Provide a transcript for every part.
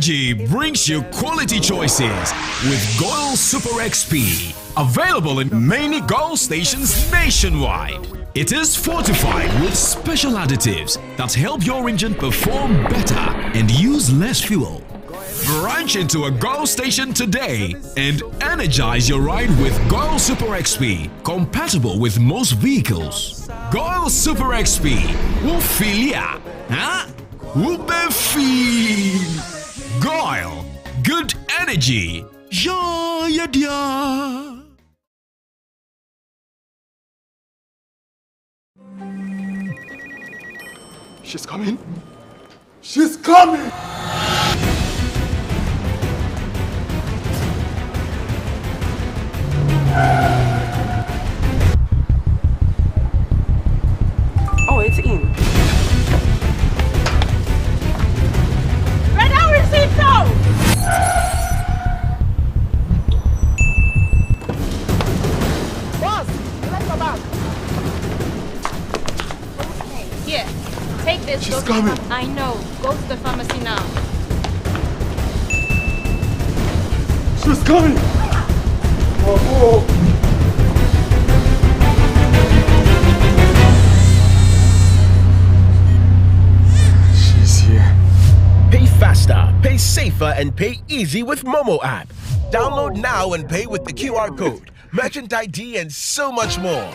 Energy brings you quality choices with Goil Super XP. Available in many Goil stations nationwide. It is fortified with special additives that help your engine perform better and use less fuel. Branch into a Goil station today and energize your ride with Goil Super XP, compatible with most vehicles. Goil Super XP will feel ya, huh? Will be feel. Goil, good energy. Ja, ja, ja. She's coming. She's coming. Oh, it's in. Red Hour received so! Boss, let's go back. Here, take this. She's coming. I know. Go to the pharmacy now. She's coming. Oh. She's here. Pay faster, pay safer, and pay easy with Momo app. Download now and pay with the QR code, merchant ID, and so much more.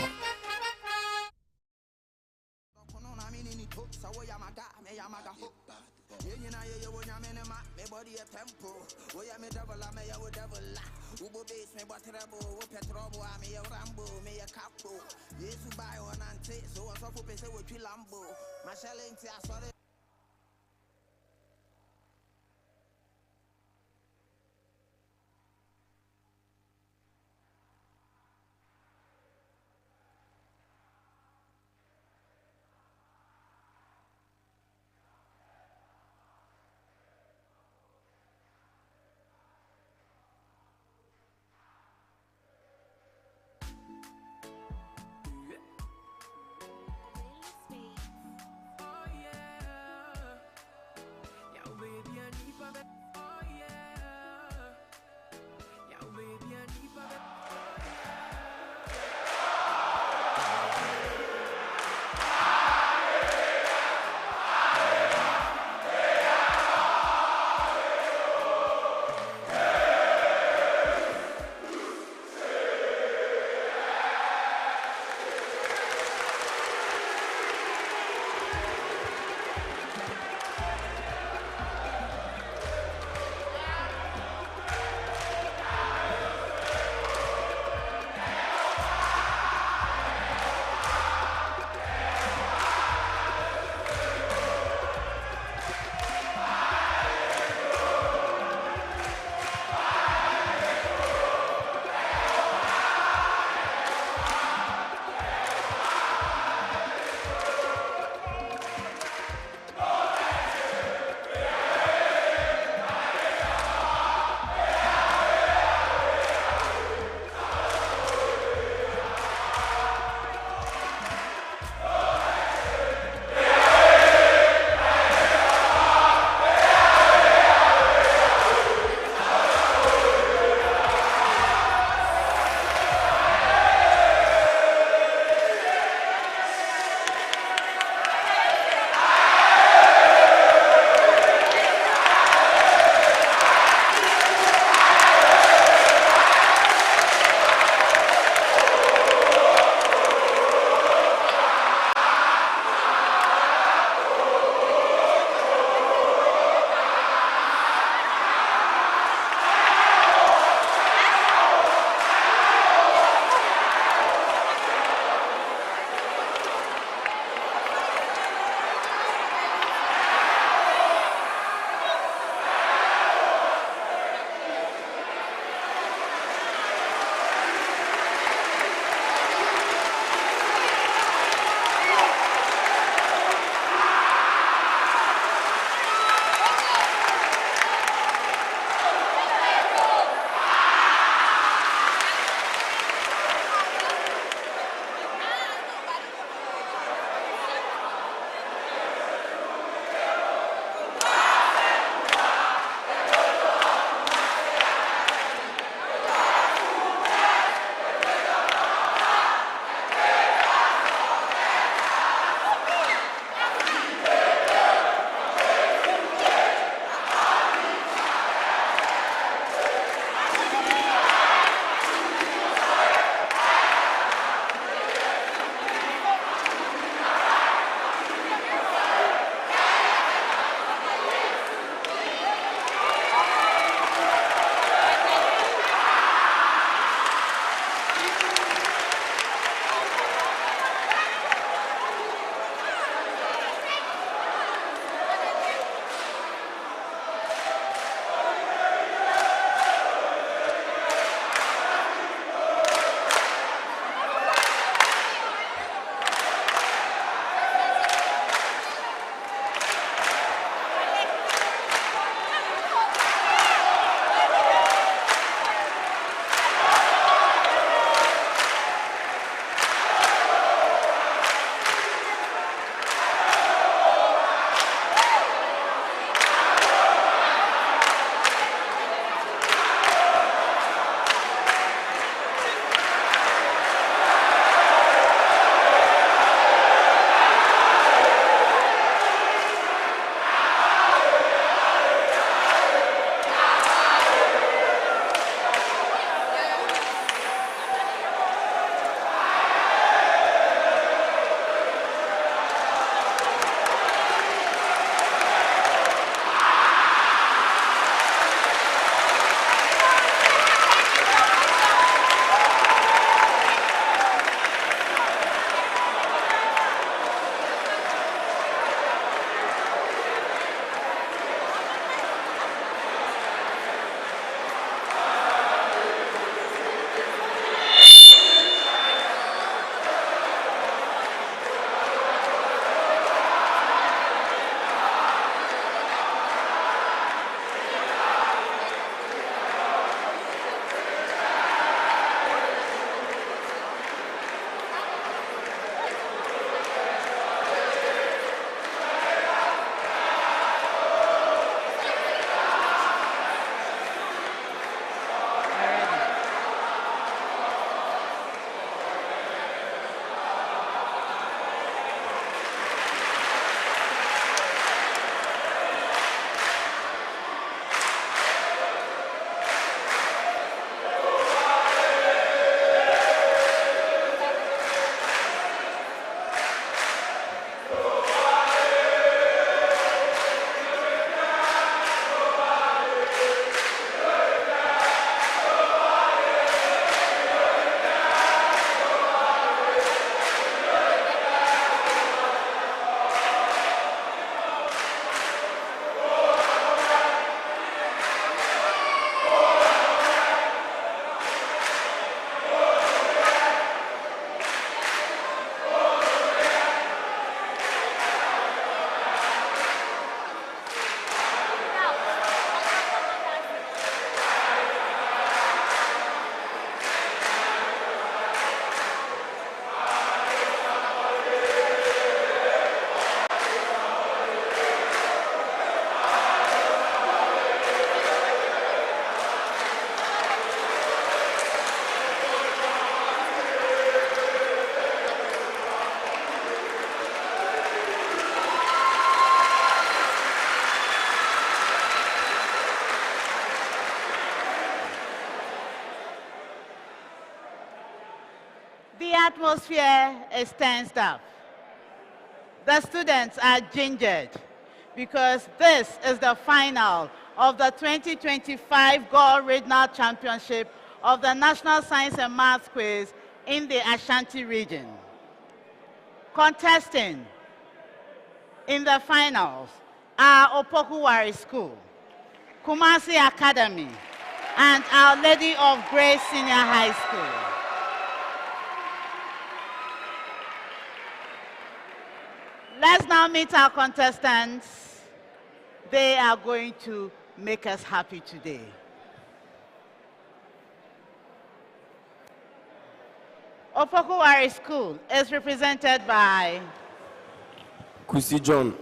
The atmosphere is tensed up. The students are gingered because this is the final of the 2025 Ware Regional Championship of the National Science and Maths Quiz in the Ashanti region. Contesting in the finals are Opoku Ware School, Kumasi Academy, and Our Lady of Grace Senior High School. Let's now meet our contestants. They are going to make us happy today. Opoku Ware School is represented by Kusi John.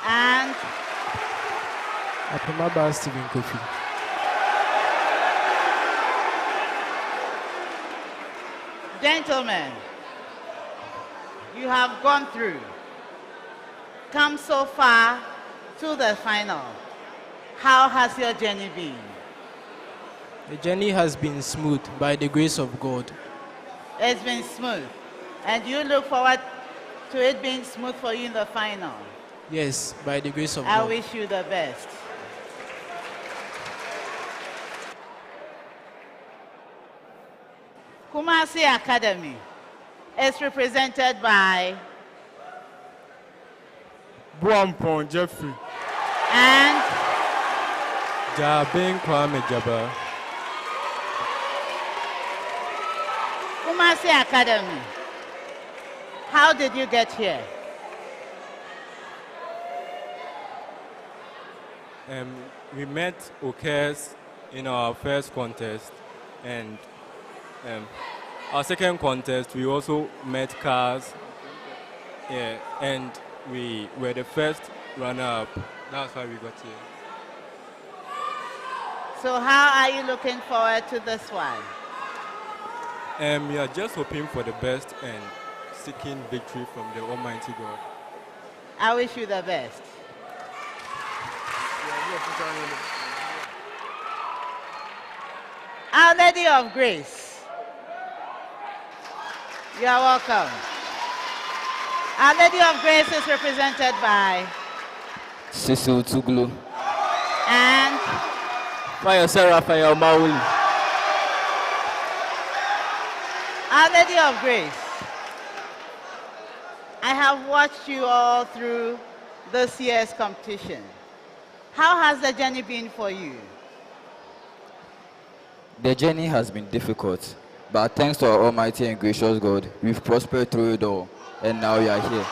and Apamaba Stephen Kofi. gentlemen, you have gone through, come so far to the final. How has your journey been? The journey has been smooth by the grace of God. It's been smooth. And you look forward to it being smooth for you in the final. Yes, by the grace of I God. wish you the best. Kumasi Academy is represented by Buampon Jeffrey. and Jabin Kwame Jabba. Kumasi Academy. How did you get here? We met Okes in our first contest, and our second contest we also met Cars, and we were the first runner-up. That's why we got here. So how are you looking forward to this one? We are just hoping for the best and seeking victory from the Almighty God. I wish you the best. Our Lady of Grace. You are welcome. Our Lady of Grace is represented by Cecil Tuglu. and Fire Sarah, Fire Maul. Our Lady of Grace. I have watched you all through this year's competition. How has the journey been for you? The journey has been difficult, but thanks to our Almighty and gracious God, we've prospered through it all, and now we are here.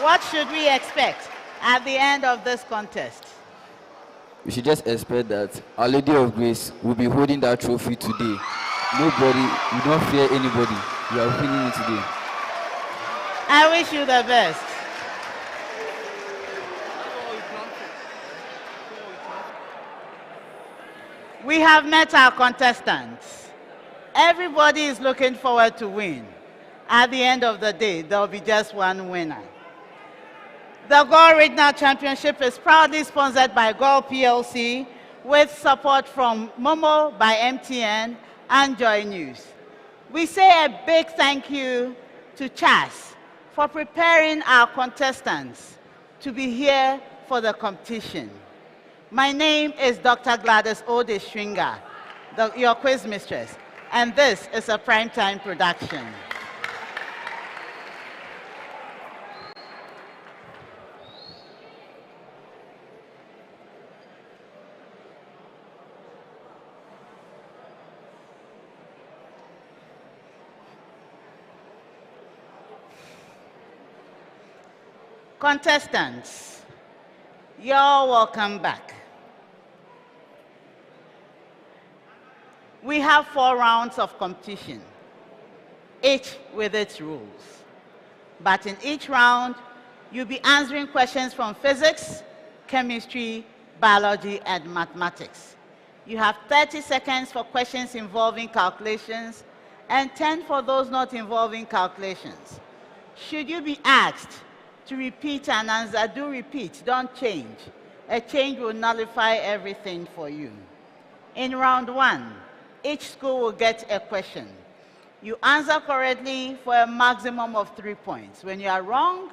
What should we expect at the end of this contest? We should just expect that Our Lady of Grace will be holding that trophy today. Nobody, we don't fear anybody. We are winning it today. I wish you the best. We have met our contestants. Everybody is looking forward to win. At the end of the day, there will be just one winner. The Ware Regional Championship is proudly sponsored by Ware PLC with support from Momo by MTN and Joy News. We say a big thank you to Chas for preparing our contestants to be here for the competition. My name is Dr. Gladys Odeshringa, your quiz mistress, and this is a primetime production. Contestants, you're welcome back. We have 4 rounds of competition, each with its rules. But in each round, you'll be answering questions from physics, chemistry, biology, and mathematics. You have 30 seconds for questions involving calculations and 10 for those not involving calculations. Should you be asked to repeat an answer, do repeat, don't change. A change will nullify everything for you. In round 1, each school will get a question. You answer correctly for a maximum of 3 points. When you are wrong,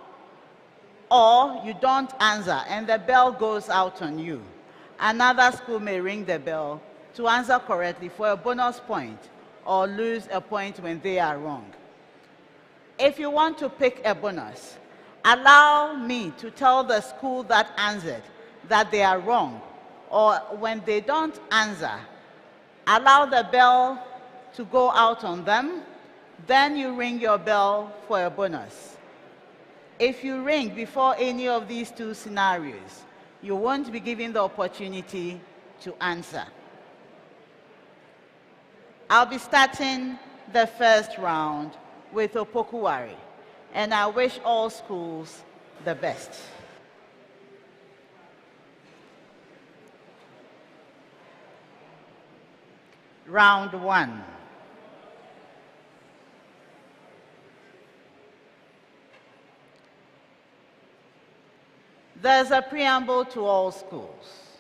or you don't answer and the bell goes out on you, another school may ring the bell to answer correctly for a bonus point or lose a point when they are wrong. If you want to pick a bonus, allow me to tell the school that answered that they are wrong, or when they don't answer, allow the bell to go out on them, then you ring your bell for a bonus. If you ring before any of these two scenarios, you won't be given the opportunity to answer. I'll be starting the first round with Opoku Ware, and I wish all schools the best. Round 1. There's a preamble to all schools,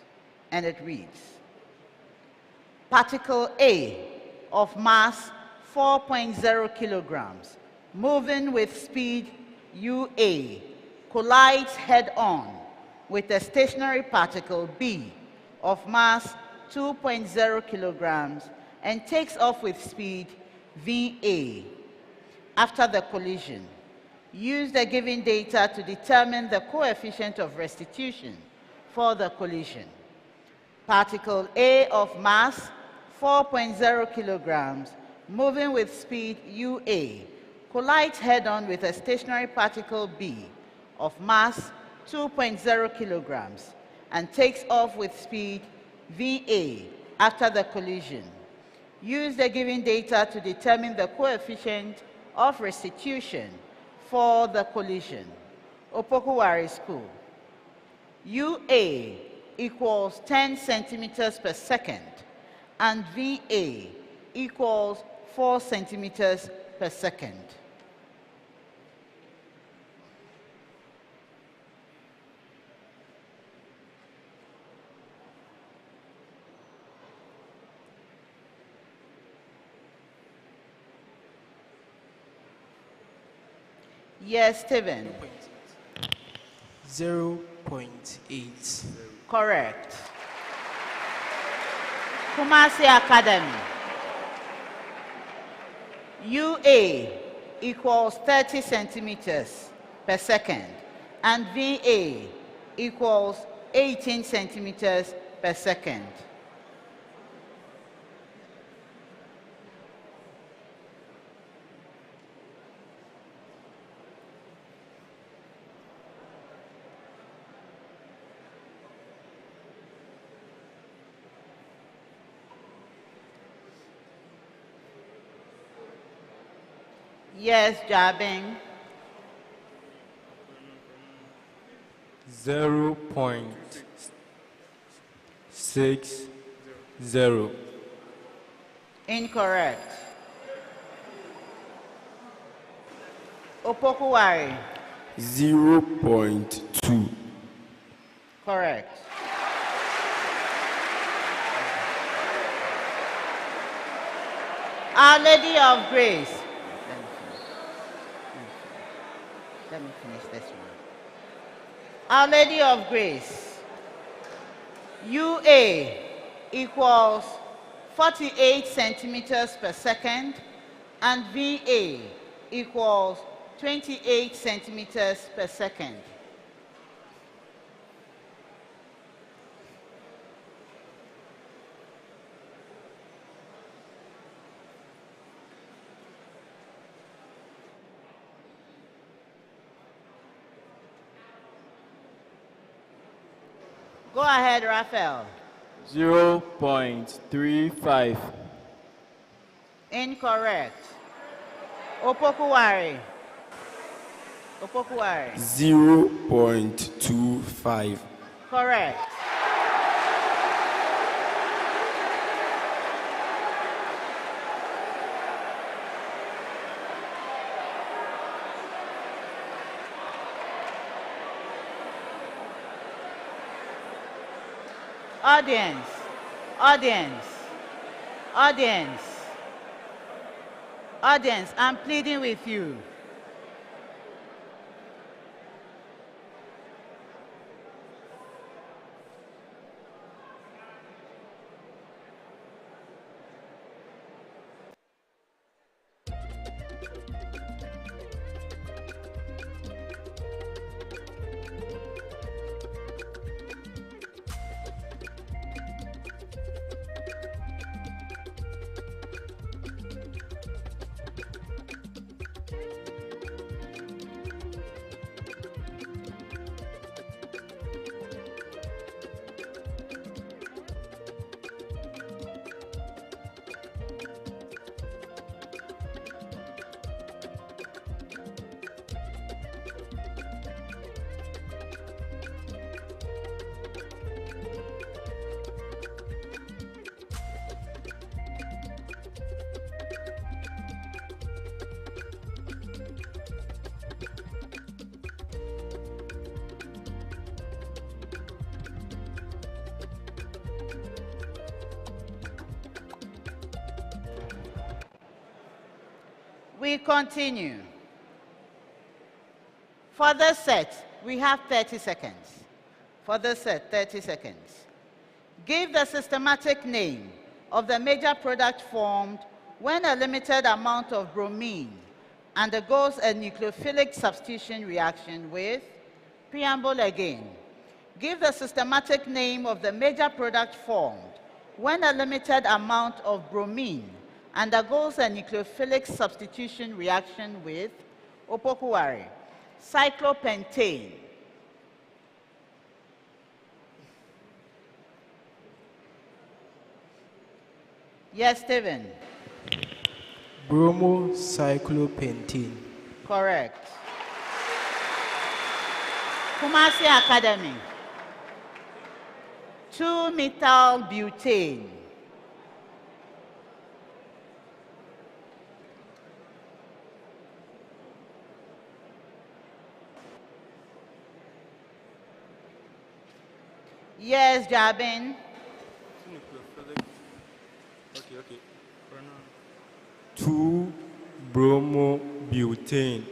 and it reads, Particle A of mass 4.0 kilograms, moving with speed UA, collides head-on with a stationary particle B of mass 2.0 kilograms and takes off with speed VA. After the collision, use the given data to determine the coefficient of restitution for the collision. Particle A of mass 4.0 kilograms, moving with speed UA, collides head-on with a stationary particle B of mass 2.0 kilograms and takes off with speed VA after the collision. Use the given data to determine the coefficient of restitution for the collision. Opoku Ware School. UA equals 10 centimeters per second and VA equals 4 centimeters per second. Yes, Stephen. 0.8. Correct. Kumasi Academy. UA equals 30 centimeters per second and VA equals 18 centimeters per second. Yes, Jabing. 0.60. Incorrect. Opoku Ware. 0.2. Correct. Our Lady of Grace. Let me finish this one. Our Lady of Grace. UA equals 48 centimeters per second and VA equals 28 centimeters per second. Go ahead, Raphael. 0.35. Incorrect. Opoku Ware. Opoku Ware. 0.25. Correct. Audience, audience, Audience. Audience, I'm pleading with you. We continue. For this set, we have 30 seconds. For this set, 30 seconds. Give the systematic name of the major product formed when a limited amount of bromine undergoes a nucleophilic substitution reaction with preamble again. Give the systematic name of the major product formed when a limited amount of bromine undergoes a nucleophilic substitution reaction with Opoku Ware, cyclopentane. Yes, Stephen. Bromocyclopentane. Correct. Kumasi Academy. 2-methyl-butane. Yes, Jabin. Okay. 2-bromobutane.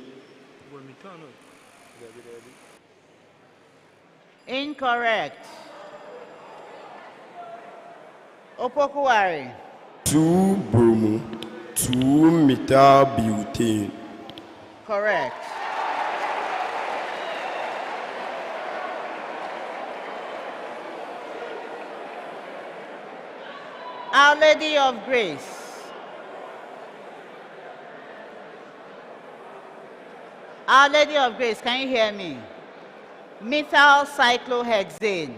Incorrect. Opoku Ware. 2-methyl-butane. Correct. Our Lady of Grace. Our Lady of Grace, can you hear me? Methyl cyclohexane.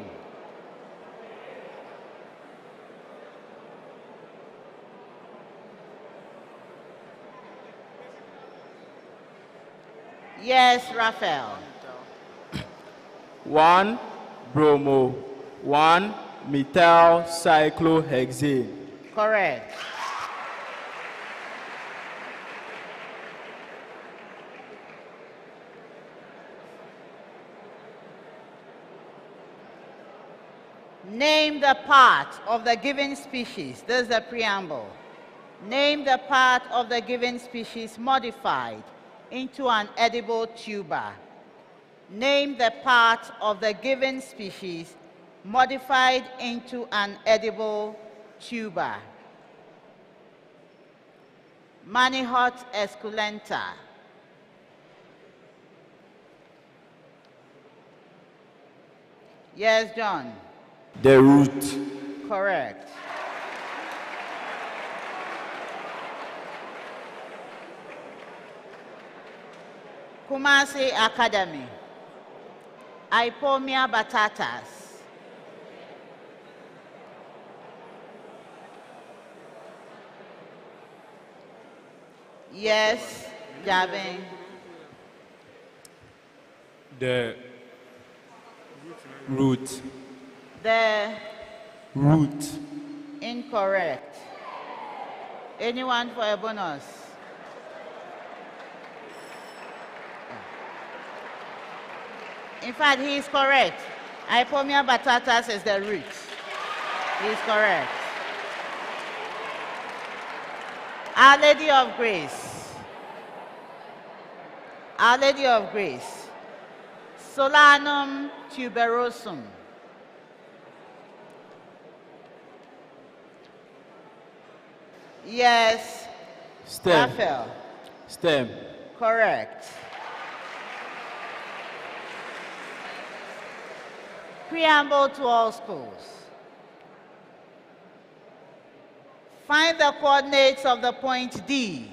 Yes, Raphael. 1-bromo, 1-methyl cyclohexane. Correct. Name the part of the given species. This is the preamble. Name the part of the given species modified into an edible tuber. Name the part of the given species modified into an edible tuber. Manihot esculenta. Yes, John. The root. Correct. Kumasi Academy. Ipomia batatas. Yes, Javin. The root. The Root. incorrect. Anyone for a bonus? In fact, he is correct. Ipomia batatas is the root. He is correct. Our Lady of Grace. Our Lady of Grace. Solanum tuberosum. Yes. Stem. Raphael. Stem. Correct. Preamble to all schools. Find the coordinates of the point D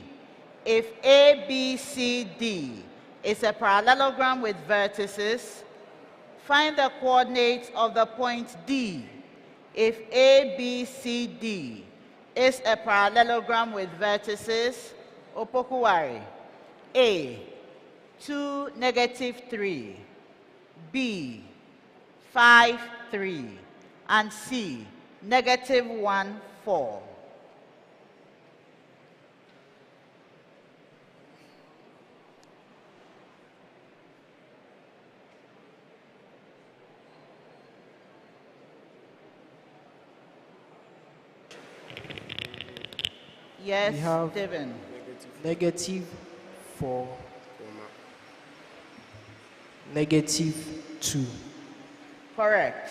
if A, B, C, D is a parallelogram with vertices. Find the coordinates of the point D if A, B, C, D is a parallelogram with vertices. Opoku Ware. A, 2, -3. B, 5, 3. And C, -1, 4. Yes, We have Stephen. -4, -2. Correct.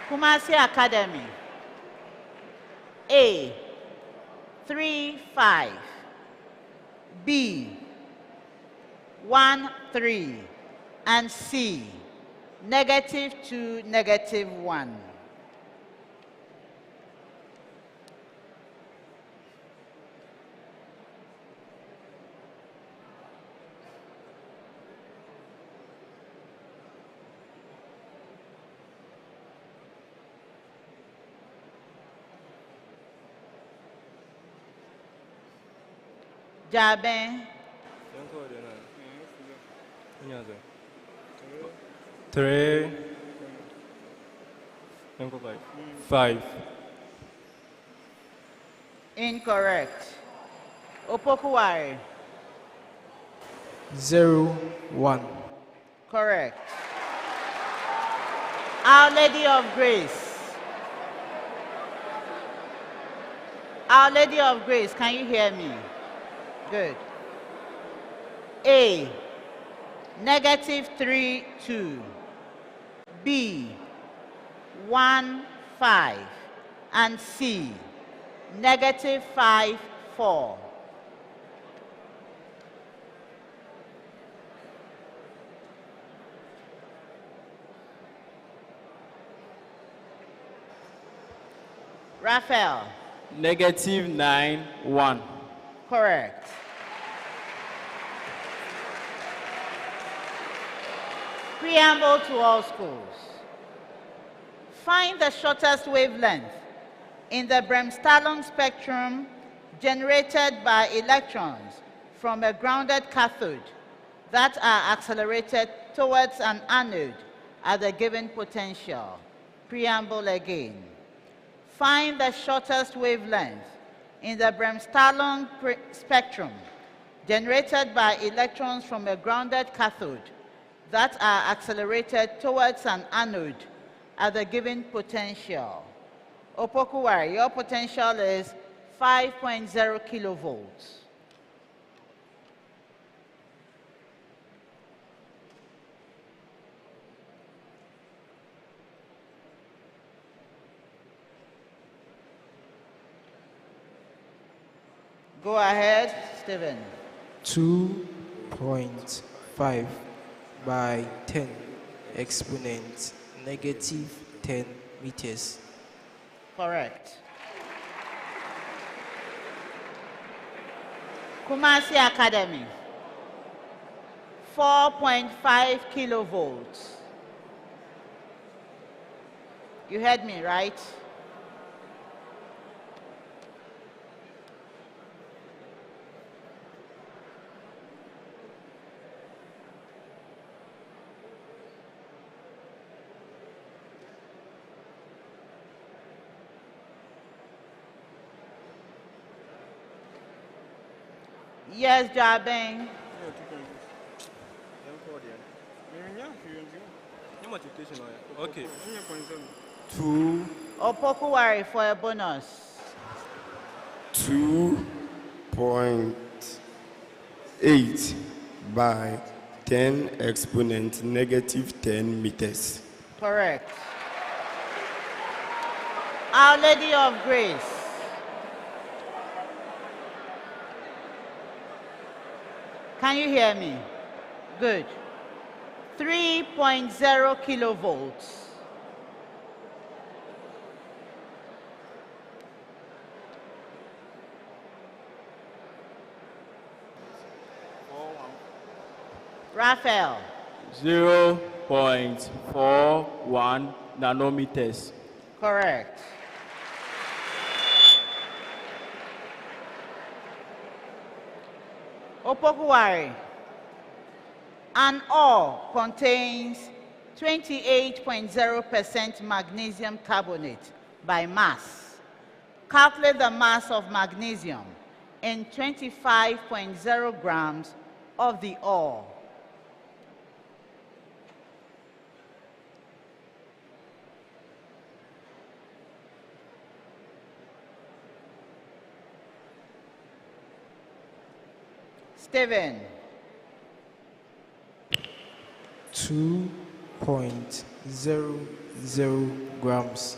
Kumasi Academy. A, 3, 5. B, 1, 3. And C, -2, -1. Jaben. 3, 5. Incorrect. Opoku Ware. 0, 1. Correct. Our Lady of Grace. Our Lady of Grace, can you hear me? Good. A, -3, 2. B, 1, 5. And C, -5, 4. Raphael. -9, 1. Correct. Preamble to all schools. Find the shortest wavelength in the Bremsstrahlung spectrum generated by electrons from a grounded cathode that are accelerated towards an anode at the given potential. Preamble again. Find the shortest wavelength in the Bremsstrahlung spectrum generated by electrons from a grounded cathode that are accelerated towards an anode at the given potential. Opoku Ware, your potential is 5.0 kilovolts. Go ahead, Stephen. 2.5 by 10 exponent -10 meters. Correct. Kumasi Academy. 4.5 kilovolts. You heard me, right? Yes, Jabeng. Okay. 2. Opoku Ware for a bonus. 2.8 by 10 exponent negative 10 meters. Correct. Our Lady of Grace. Can you hear me? Good. 3.0 kilovolts. Raphael. 0.41 nanometers. Correct. Opoku Ware. An ore contains 28.0% magnesium carbonate by mass. Calculate the mass of magnesium in 25.0 grams of the ore. Stephen. 2.00 grams.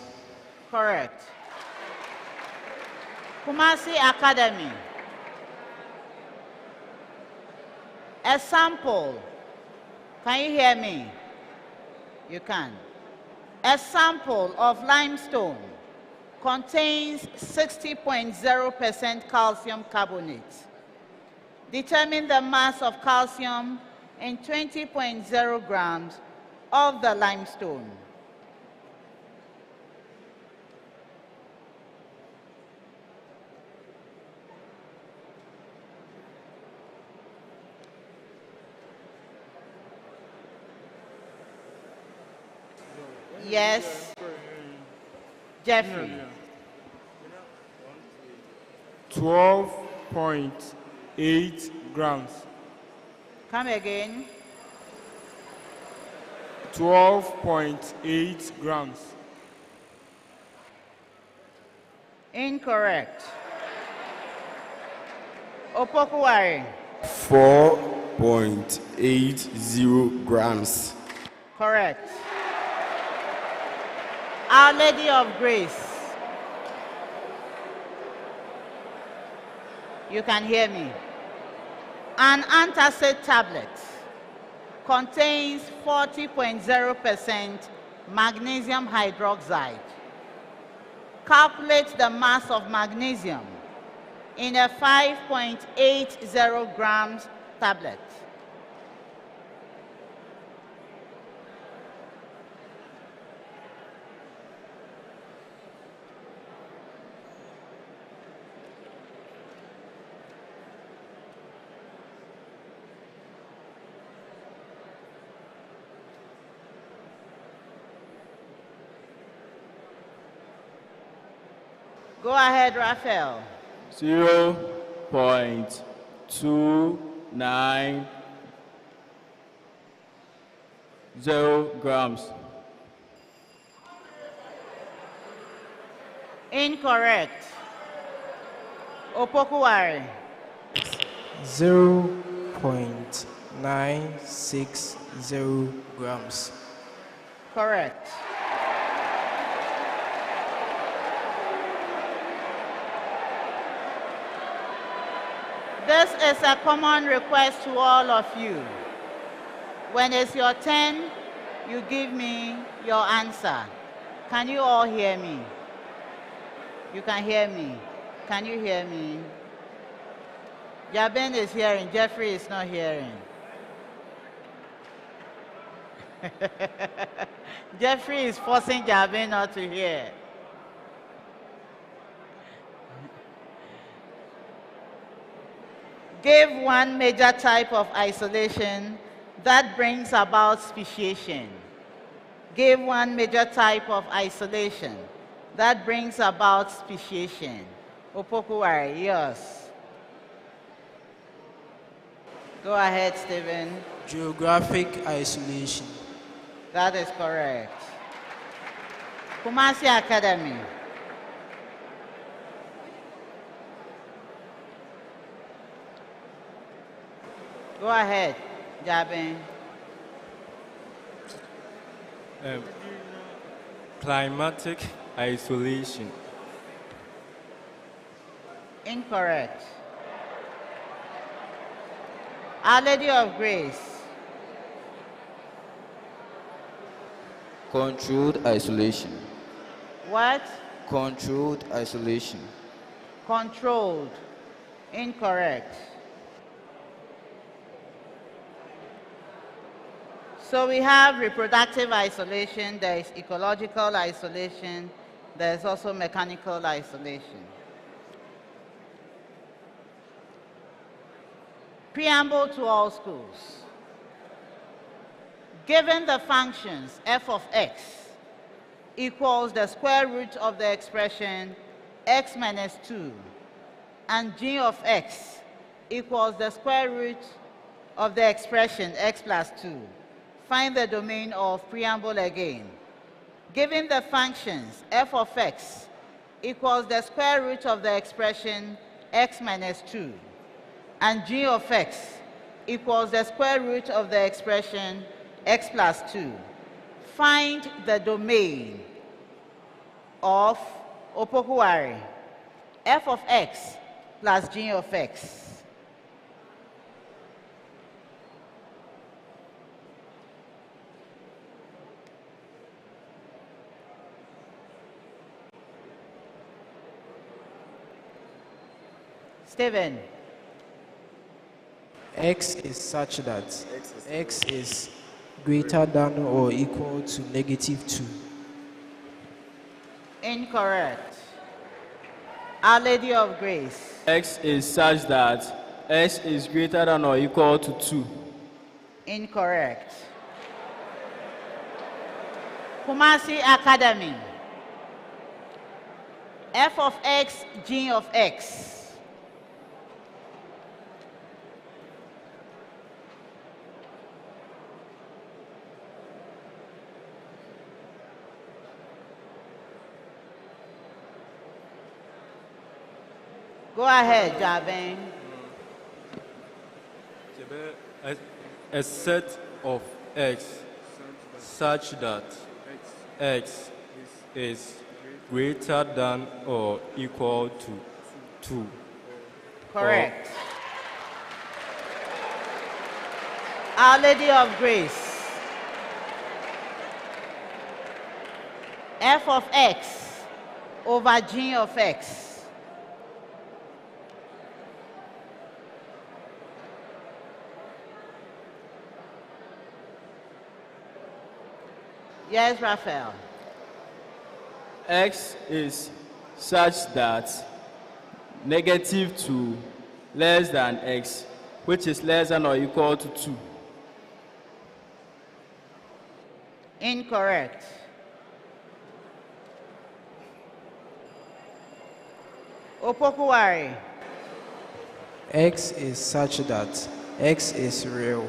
Correct. Kumasi Academy. A sample. Can you hear me? You can. A sample of limestone contains 60.0% calcium carbonate. Determine the mass of calcium in 20.0 grams of the limestone. Yes. Jeffrey. 12.8 grams. Come again. 12.8 grams. Incorrect. Opoku Ware. 4.80 grams. Correct. Our Lady of Grace. You can hear me. An antacid tablet contains 40.0% magnesium hydroxide. Calculate the mass of magnesium in a 5.80 grams tablet. Go ahead, Raphael. 0.290 grams. Incorrect. Opoku Ware. 0.960 grams. Correct. This is a common request to all of you. When it's your turn, you give me your answer. Can you all hear me? You can hear me. Can you hear me? Jabin is hearing, Jeffrey is not hearing. Jeffrey is forcing Jabin not to hear. Give one major type of isolation that brings about speciation. Give one major type of isolation that brings about speciation. Opoku Ware, yes. Go ahead, Stephen. Geographic isolation. That is correct. Kumasi Academy. Go ahead, Jabin. Climatic isolation. Incorrect. Our Lady of Grace. Controlled isolation. What? Controlled isolation. Controlled. Incorrect. So we have reproductive isolation, there is ecological isolation, there is also mechanical isolation. Preamble to all schools. Given the functions f of x equals the square root of the expression x minus 2 and g of x equals the square root of the expression x plus 2, find the domain of preamble again. Given the functions f of x equals the square root of the expression x minus 2 and g of x equals the square root of the expression x plus 2, find the domain of Opoku Ware, f of x plus g of x. Stephen. X is such that x is greater than or equal to -2. Incorrect. Our Lady of Grace. X is such that x is greater than or equal to 2. Incorrect. Kumasi Academy. F of x, g of x. Go ahead, Jabin. A set of x such that x is greater than or equal to 2. Correct. Our Lady of Grace. F of x over g of x. Yes, Raphael. X is such that -2 less than x, which is less than or equal to 2. Incorrect. Opoku Ware. X is such that x is real,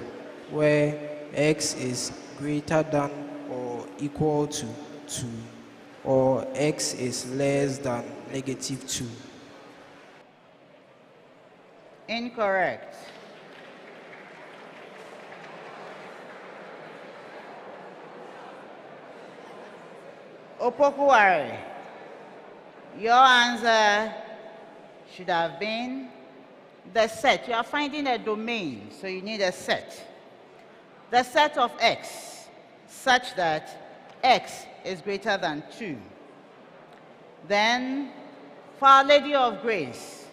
where x is greater than or equal to 2, or x is less than -2. Incorrect. Opoku Ware, your answer should have been the set. You are finding a domain, so you need a set. The set of x such that x is greater than 2. Then, for Our Lady of Grace,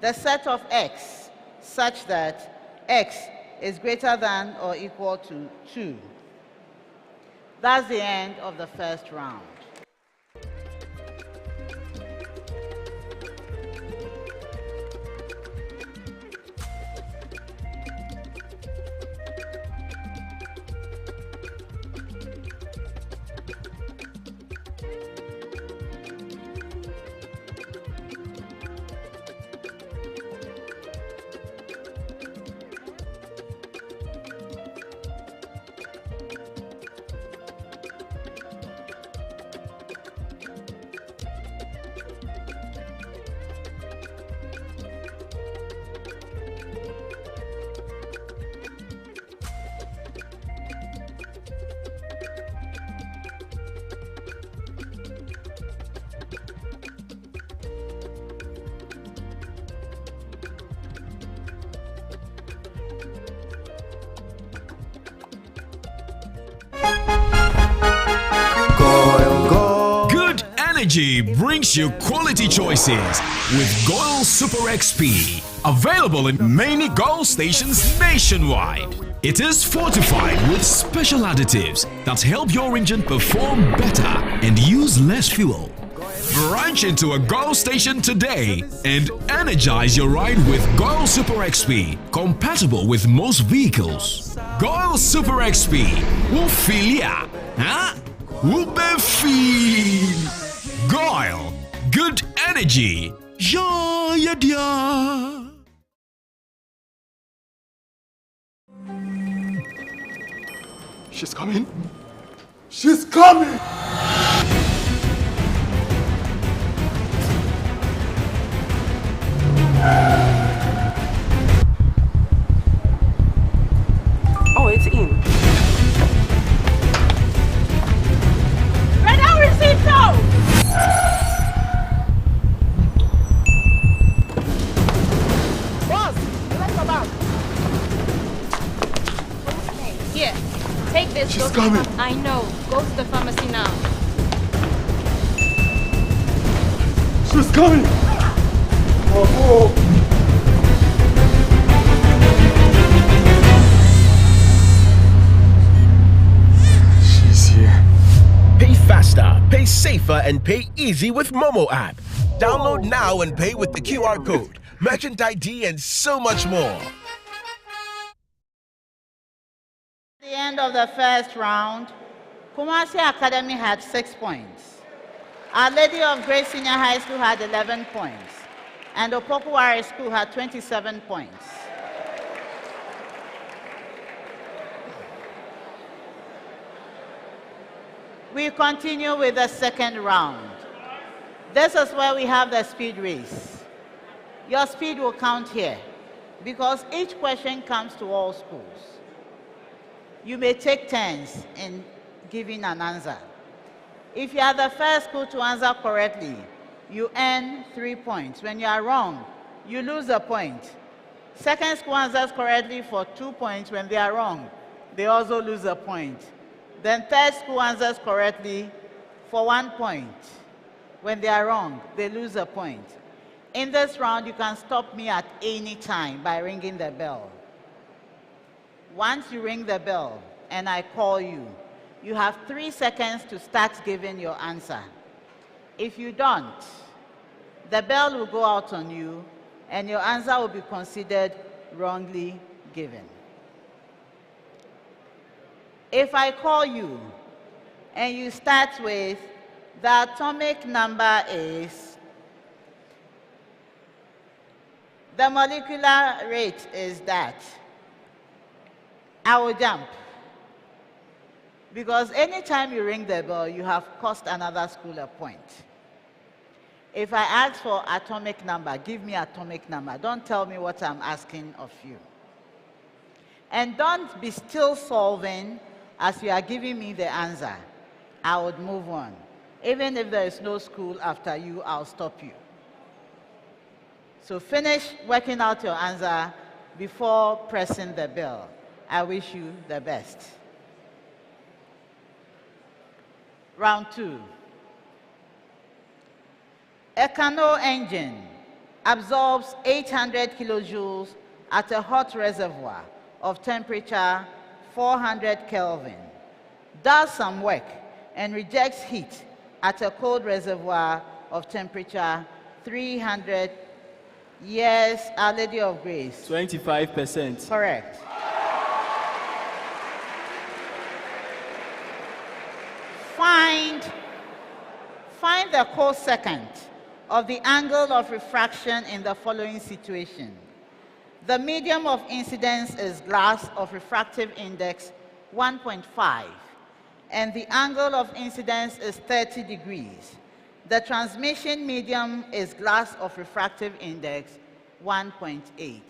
the set of x such that x is greater than or equal to 2. That's the end of the first round. Energy brings you quality choices with Goil Super XP. Available in many Goil stations nationwide. It is fortified with special additives that help your engine perform better and use less fuel. Branch into a Goil station today and energize your ride with Goil Super XP, compatible with most vehicles. Goil Super XP will feel ya, huh? Will be feel. Goil, good energy. Ja, ja, ja. She's coming. She's coming. Oh, it's in. Riddle received no! Boss, select the bag. Okay, here. Take this. She's go to the coming. I know. Go to the pharmacy now. She's coming. Oh. She's here. Pay faster, pay safer, and pay easy with Momo app. Download now and pay with the QR code, merchant ID, and so much more. At the end of the first round, Kumasi Academy had 6 points. Our Lady of Grace Senior High School had 11 points. And Opoku Ware School had 27 points. We continue with the second round. This is where we have the speed race. Your speed will count here because each question comes to all schools. You may take turns in giving an answer. If you are the first school to answer correctly, you earn 3 points. When you are wrong, you lose a point. Second school answers correctly for 2 points. When they are wrong, they also lose a point. Then third school answers correctly for 1 point. When they are wrong, they lose a point. In this round, you can stop me at any time by ringing the bell. Once you ring the bell and I call you, you have 3 seconds to start giving your answer. If you don't, the bell will go out on you and your answer will be considered wrongly given. If I call you and you start with, the atomic number is, the molecular rate is that, I will jump. Because anytime you ring the bell, you have cost another school a point. If I ask for atomic number, give me atomic number. Don't tell me what I'm asking of you. And don't be still solving as you are giving me the answer. I would move on. Even if there is no school after you, I'll stop you. So finish working out your answer before pressing the bell. I wish you the best. Round 2. A canoe engine absorbs 800 kilojoules at a hot reservoir of temperature 400 Kelvin, does some work, and rejects heat at a cold reservoir of temperature 300. Yes, Our Lady of Grace. 25%. Correct. Find the cosecant of the angle of refraction in the following situation. The medium of incidence is glass of refractive index 1.5, and the angle of incidence is 30 degrees. The transmission medium is glass of refractive index 1.8.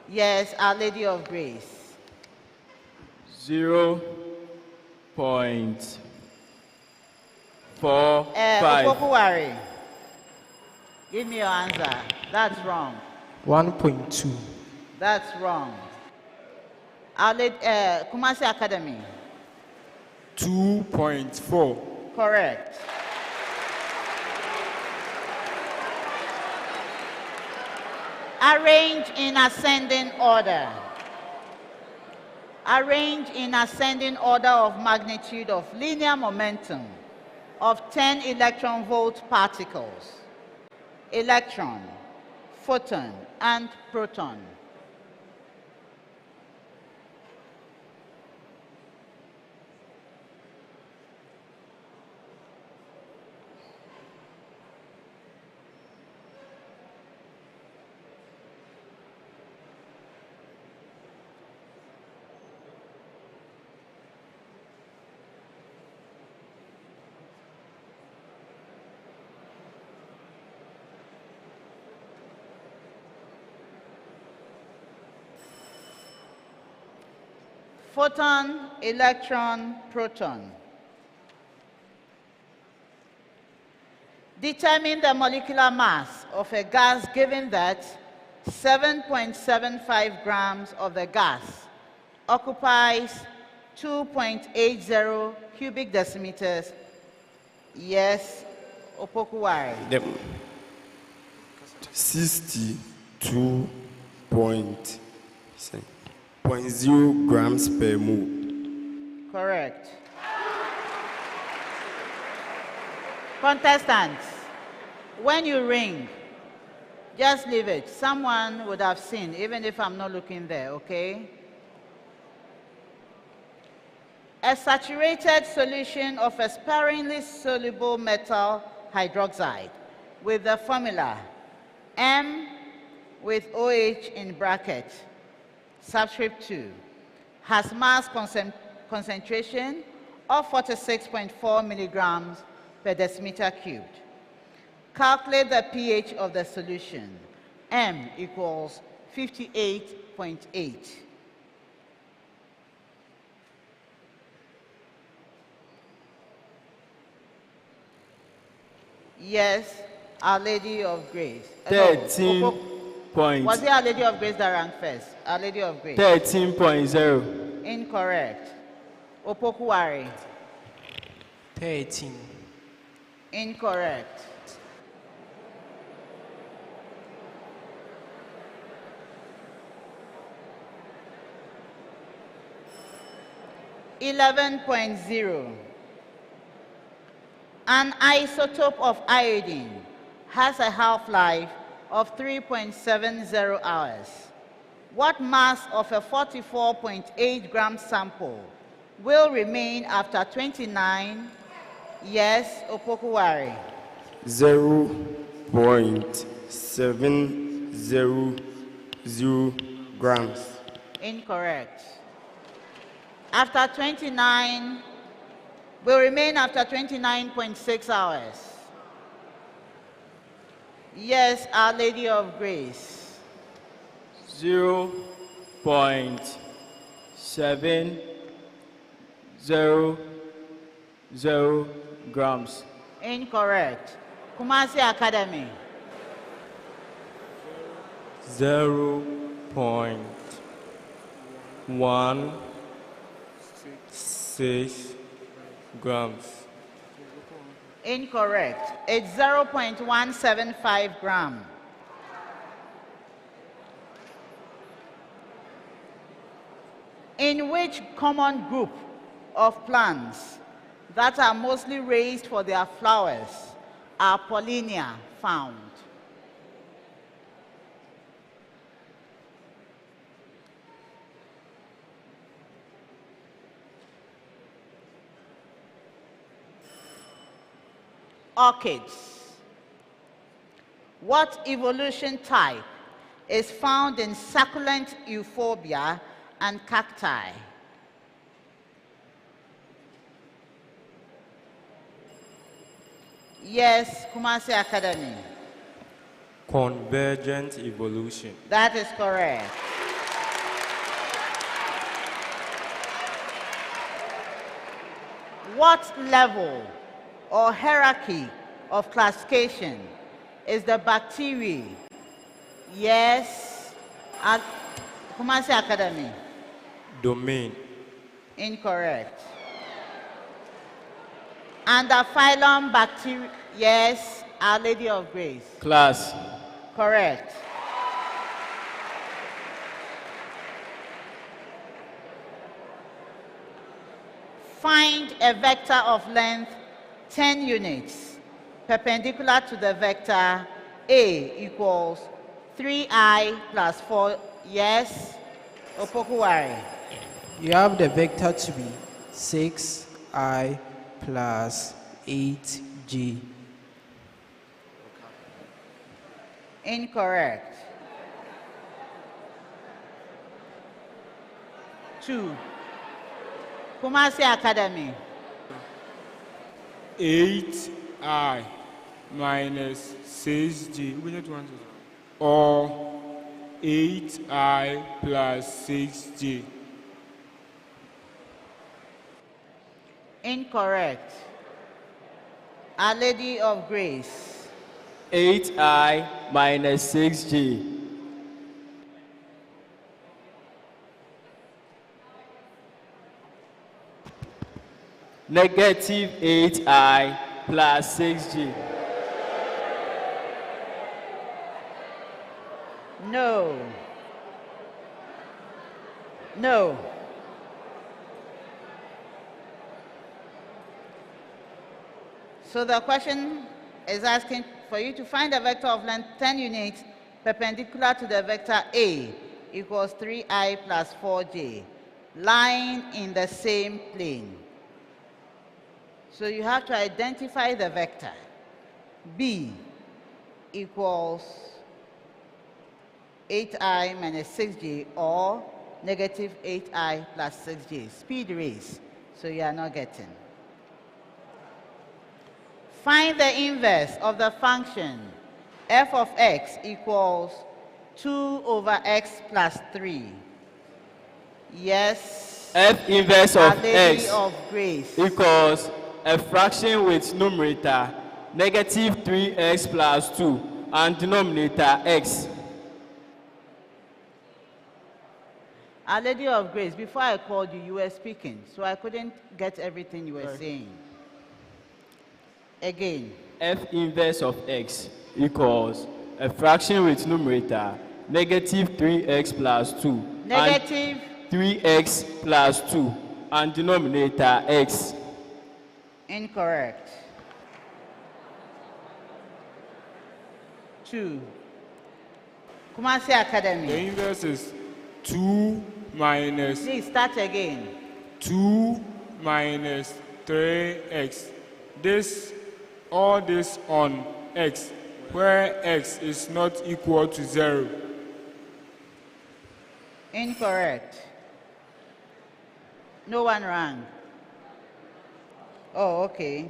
Yes, Our Lady of Grace. 0.45. Opoku Ware, give me your answer. That's wrong. 1.2. That's wrong. Our Kumasi Academy. 2.4. Correct. Arrange in ascending order. Arrange in ascending order of magnitude of linear momentum of 10 electron-volt particles: electron, photon, and proton. Photon, electron, proton. Determine the molecular mass of a gas given that 7.75 grams of the gas occupies 2.80 cubic decimeters. Yes, Opoku Ware. 62.0 grams per mole. Correct. Contestants, when you ring, just leave it. Someone would have seen, even if I'm not looking there, okay? A saturated solution of a sparingly soluble metal hydroxide with the formula M with OH in bracket, subscript 2, has mass concentration of 46.4 milligrams per decimeter cubed. Calculate the pH of the solution. M equals 58.8. Yes, Our Lady of Grace. 13 points. Was it Our Lady of Grace that ranked first? Our Lady of Grace. 13.0. Incorrect. Opoku Ware. 13. Incorrect. $11.0. An isotope of iodine has a half-life of 3.70 hours. What mass of a 44.8 gram sample will remain after 29? Yes, Opoku Ware. 0.700 grams. Incorrect. After 29, will remain after 29.6 hours. Yes, Our Lady of Grace. 0.700 grams. Incorrect. Kumasi Academy. 0.16 grams. Incorrect. It's 0.175 gram. In which common group of plants that are mostly raised for their flowers are pollinia found? Orchids. What evolution type is found in succulent euphorbia and cacti? Yes, Kumasi Academy. Convergent evolution. That is correct. What level or hierarchy of classification is the bacteria? Yes, at Kumasi Academy. Domain. Incorrect. Under phylum Bacteria. Yes, Our Lady of Grace. Class. Correct. Find a vector of length 10 units perpendicular to the vector A equals 3I plus 4. Yes, Opoku Ware. You have the vector to be 6I plus 8J. Incorrect. 2. Kumasi Academy. 8I minus 6G. Which one? Or 8I plus 6J. Incorrect. Our Lady of Grace. 8I minus 6J. Negative 8I plus 6J. No. No. So the question is asking for you to find a vector of length 10 units perpendicular to the vector A equals 3I plus 4J, lying in the same plane. So you have to identify the vector. B equals 8I minus 6J or negative 8I plus 6J. Speed race, so you are not getting. Find the inverse of the function f of x equals 2 over x plus 3. Yes. F inverse of Our Lady x of Grace. equals a fraction with numerator negative 3x plus 2 and denominator x. Our Lady of Grace, before I called you, you were speaking, so I couldn't get everything you were saying. Again. F inverse of x equals a fraction with numerator negative 3x plus 2 Negative 3x plus 2 and denominator x. Incorrect. 2. Kumasi Academy. The inverse is 2 minus. Please start again. 2 minus 3x. All this on x, where x is not equal to 0. Incorrect. No one rang. Oh, okay.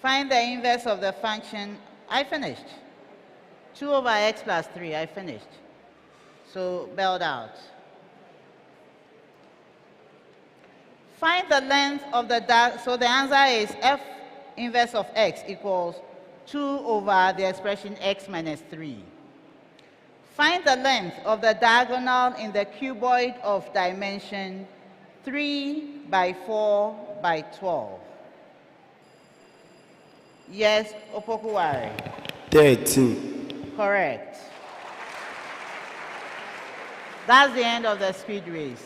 Find the inverse of the function. I finished. 2 over x plus 3, I finished. So, bailed out. Find the length of the so the answer is f inverse of x equals 2 over the expression x minus 3. Find the length of the diagonal in the cuboid of dimension 3 by 4 by 12. Yes, Opoku Ware. 13. Correct. That's the end of the speed race.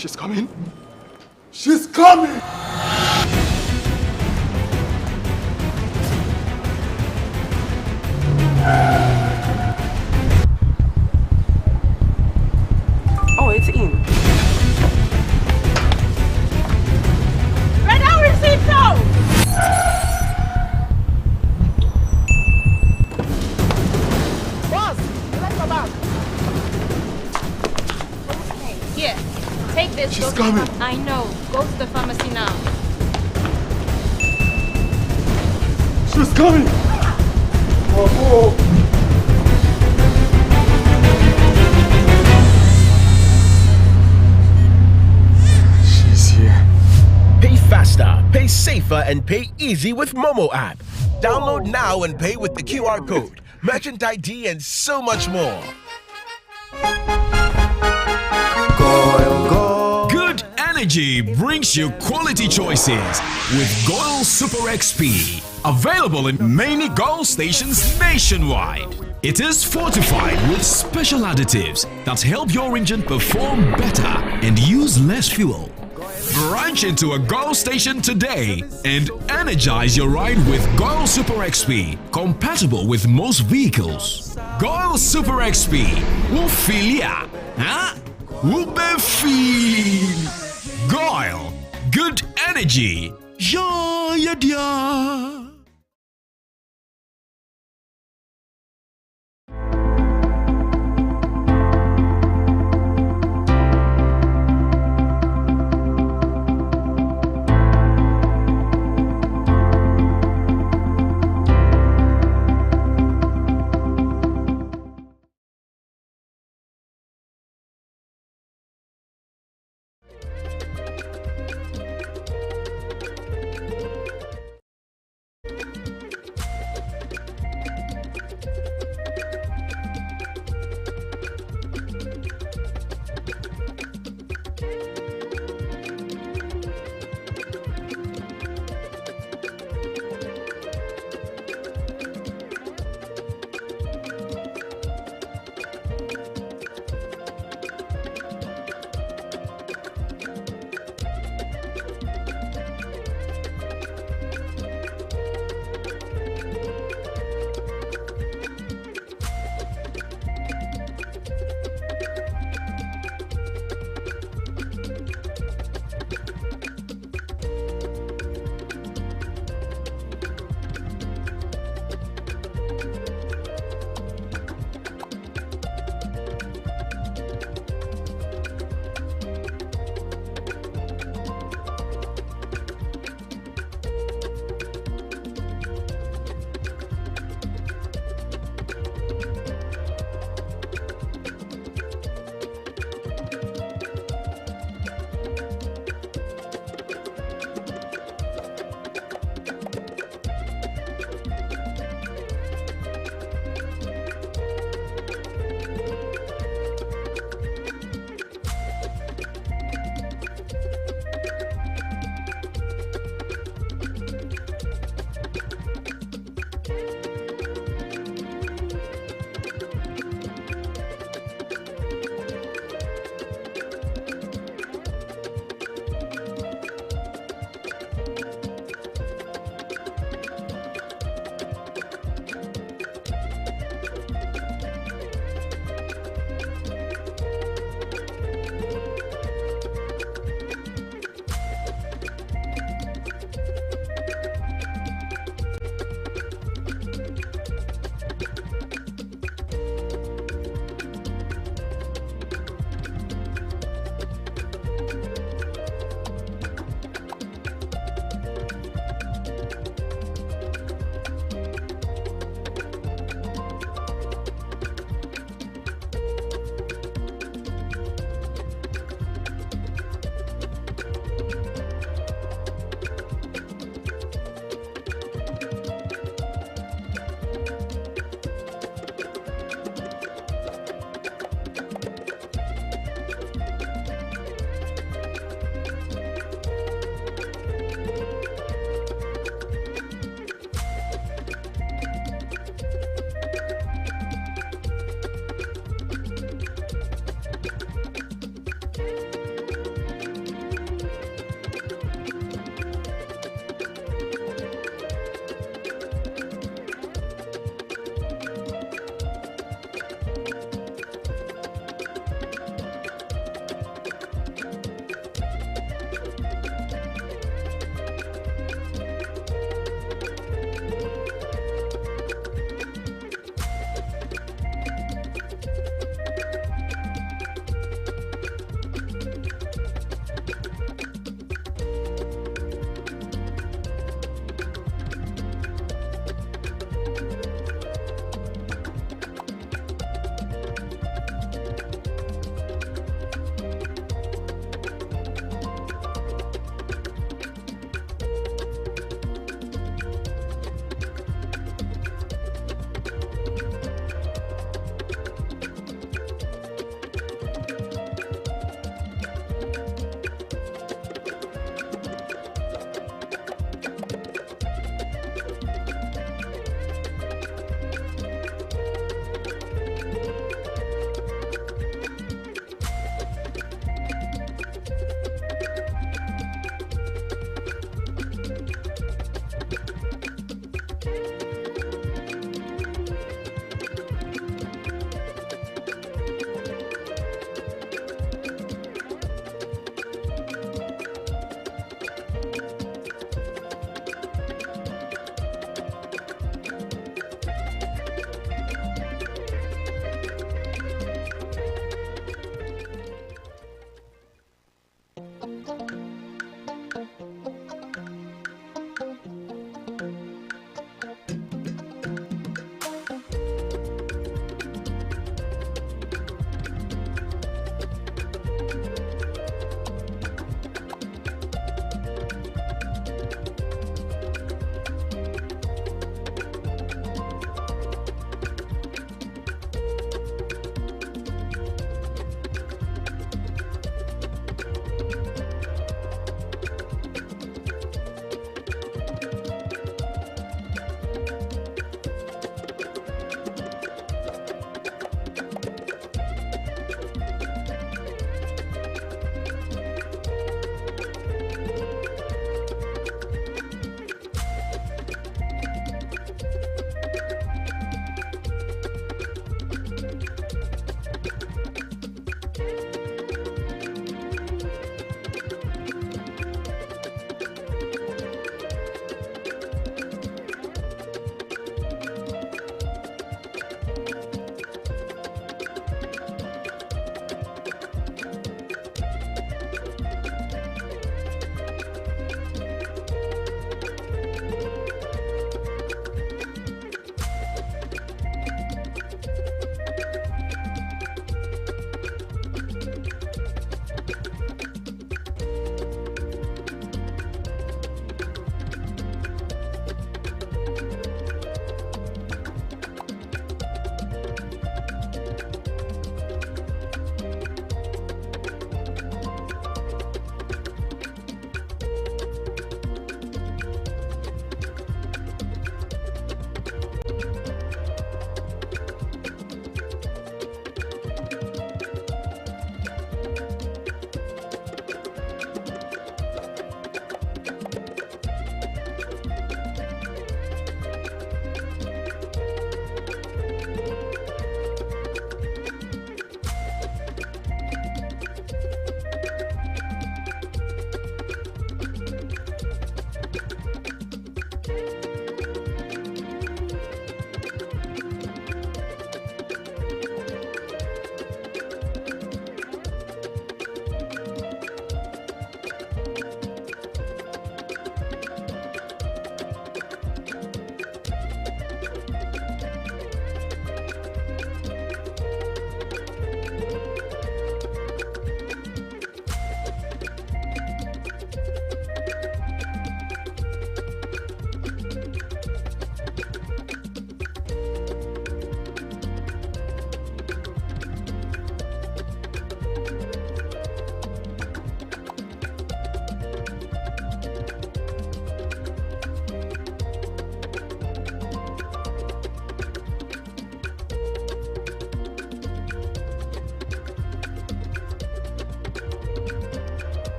She's coming. She's coming! I know. Go to the pharmacy now. She's coming! Oh, she's here. Pay faster, pay safer, and pay easy with Momo app. Download now and pay with the QR code, merchant ID, and so much more. Good energy brings you quality choices with Goil Super XP. Available in many Goil stations nationwide. It is fortified with special additives that help your engine perform better and use less fuel. Branch into a Goil station today and energize your ride with Goil Super XP, compatible with most vehicles. Goil Super XP will feel ya, huh? Will be feel. Goil, good energy. Ja, ja, ja.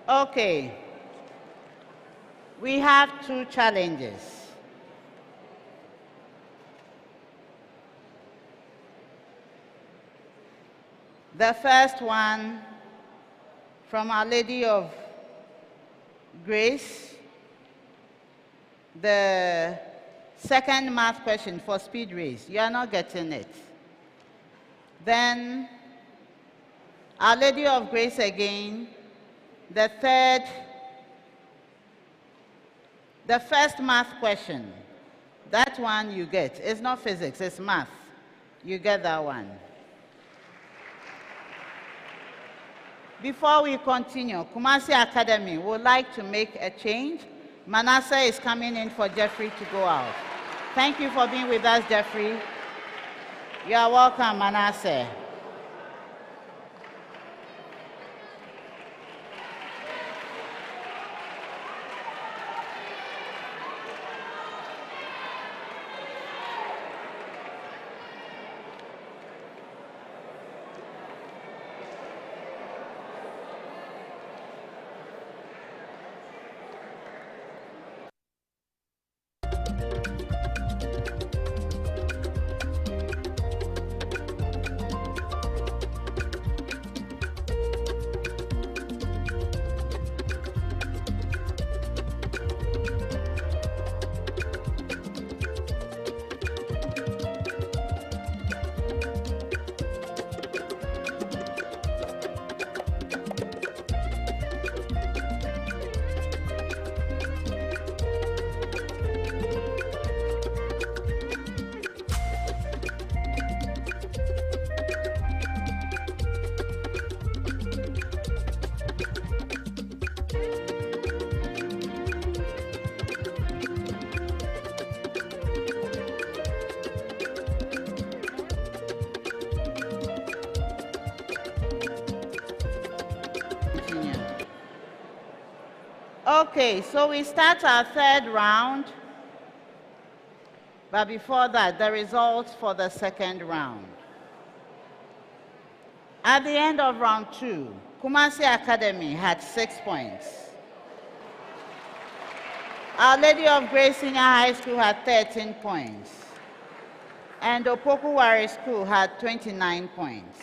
Okay. We have 2 challenges. The first one from Our Lady of Grace. The second math question for speed race. You are not getting it. Then Our Lady of Grace again. The first math question. That one you get. It's not physics, it's math. You get that one. Before we continue, Kumasi Academy would like to make a change. Manasseh is coming in for Jeffrey to go out. Thank you for being with us, Jeffrey. You are welcome, Manasseh. Okay, so we start our third round. But before that, the results for the second round. At the end of round 2, Kumasi Academy had 6 points. Our Lady of Grace Senior High School had 13 points. And Opoku Ware School had 29 points.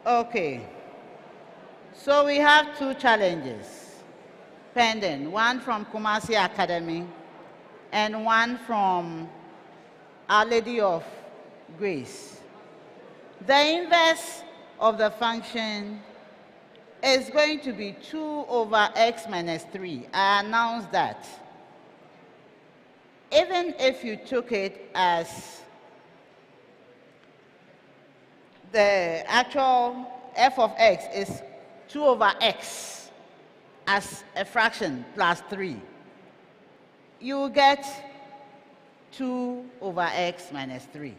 Okay. So we have two challenges pending, one from Kumasi Academy and one from Our Lady of Grace. The inverse of the function is going to be 2 over x minus 3. I announced that. Even if you took it as the actual f of x is 2 over x as a fraction plus 3, you will get 2 over x minus 3.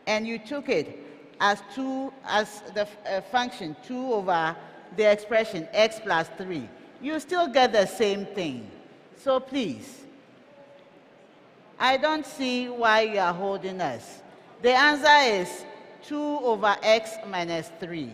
And you took it as the function 2 over the expression x plus 3. You still get the same thing. So please, I don't see why you are holding us. The answer is 2 over x minus 3.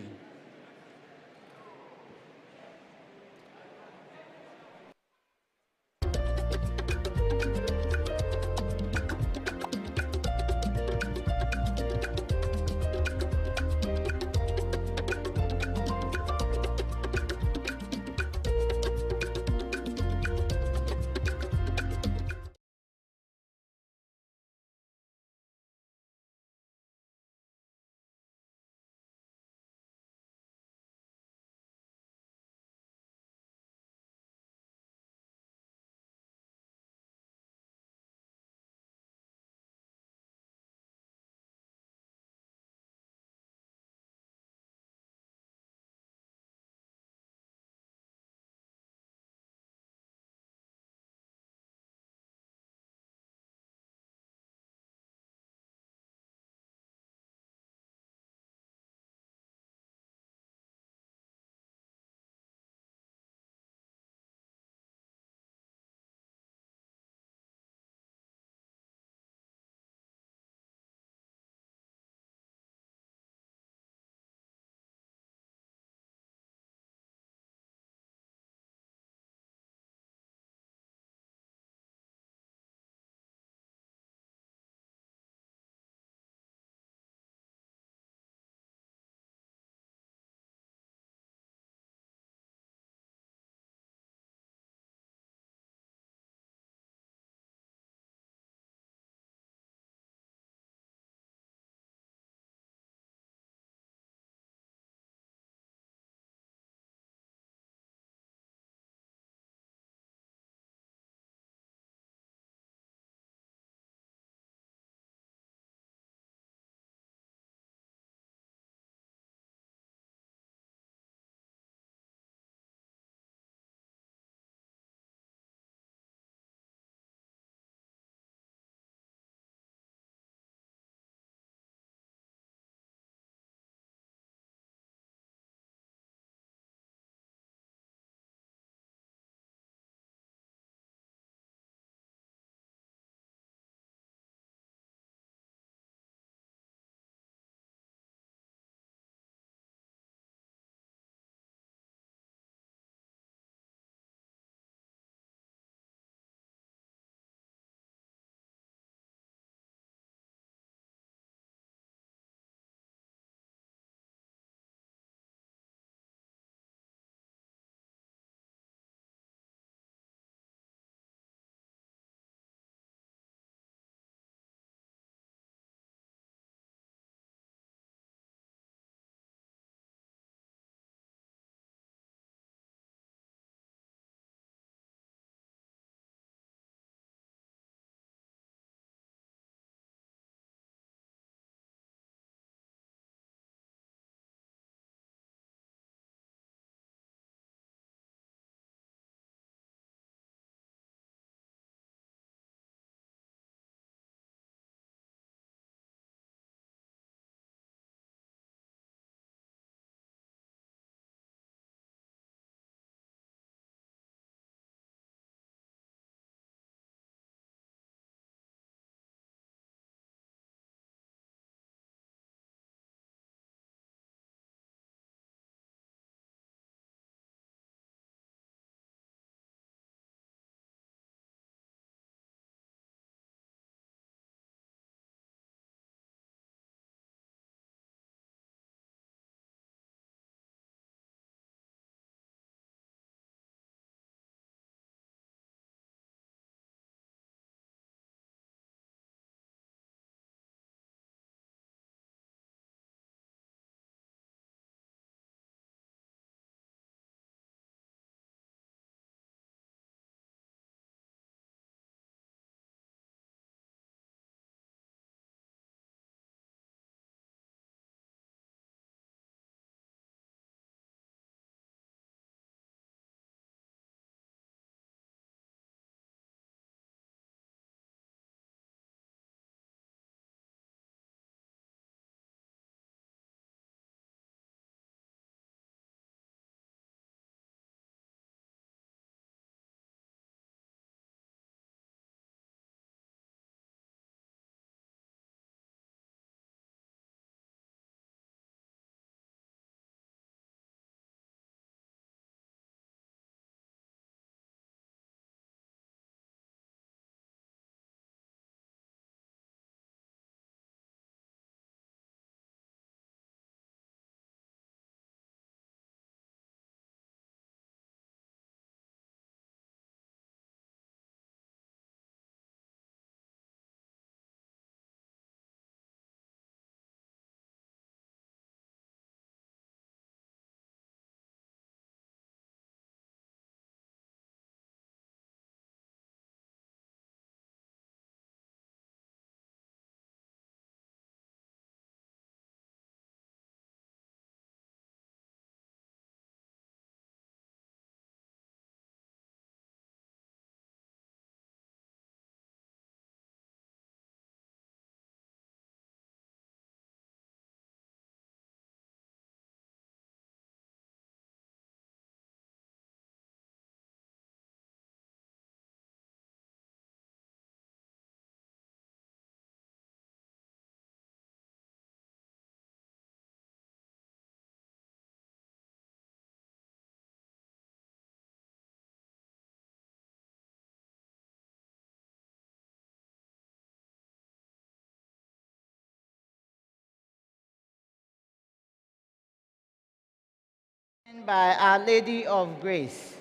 By Our Lady of Grace.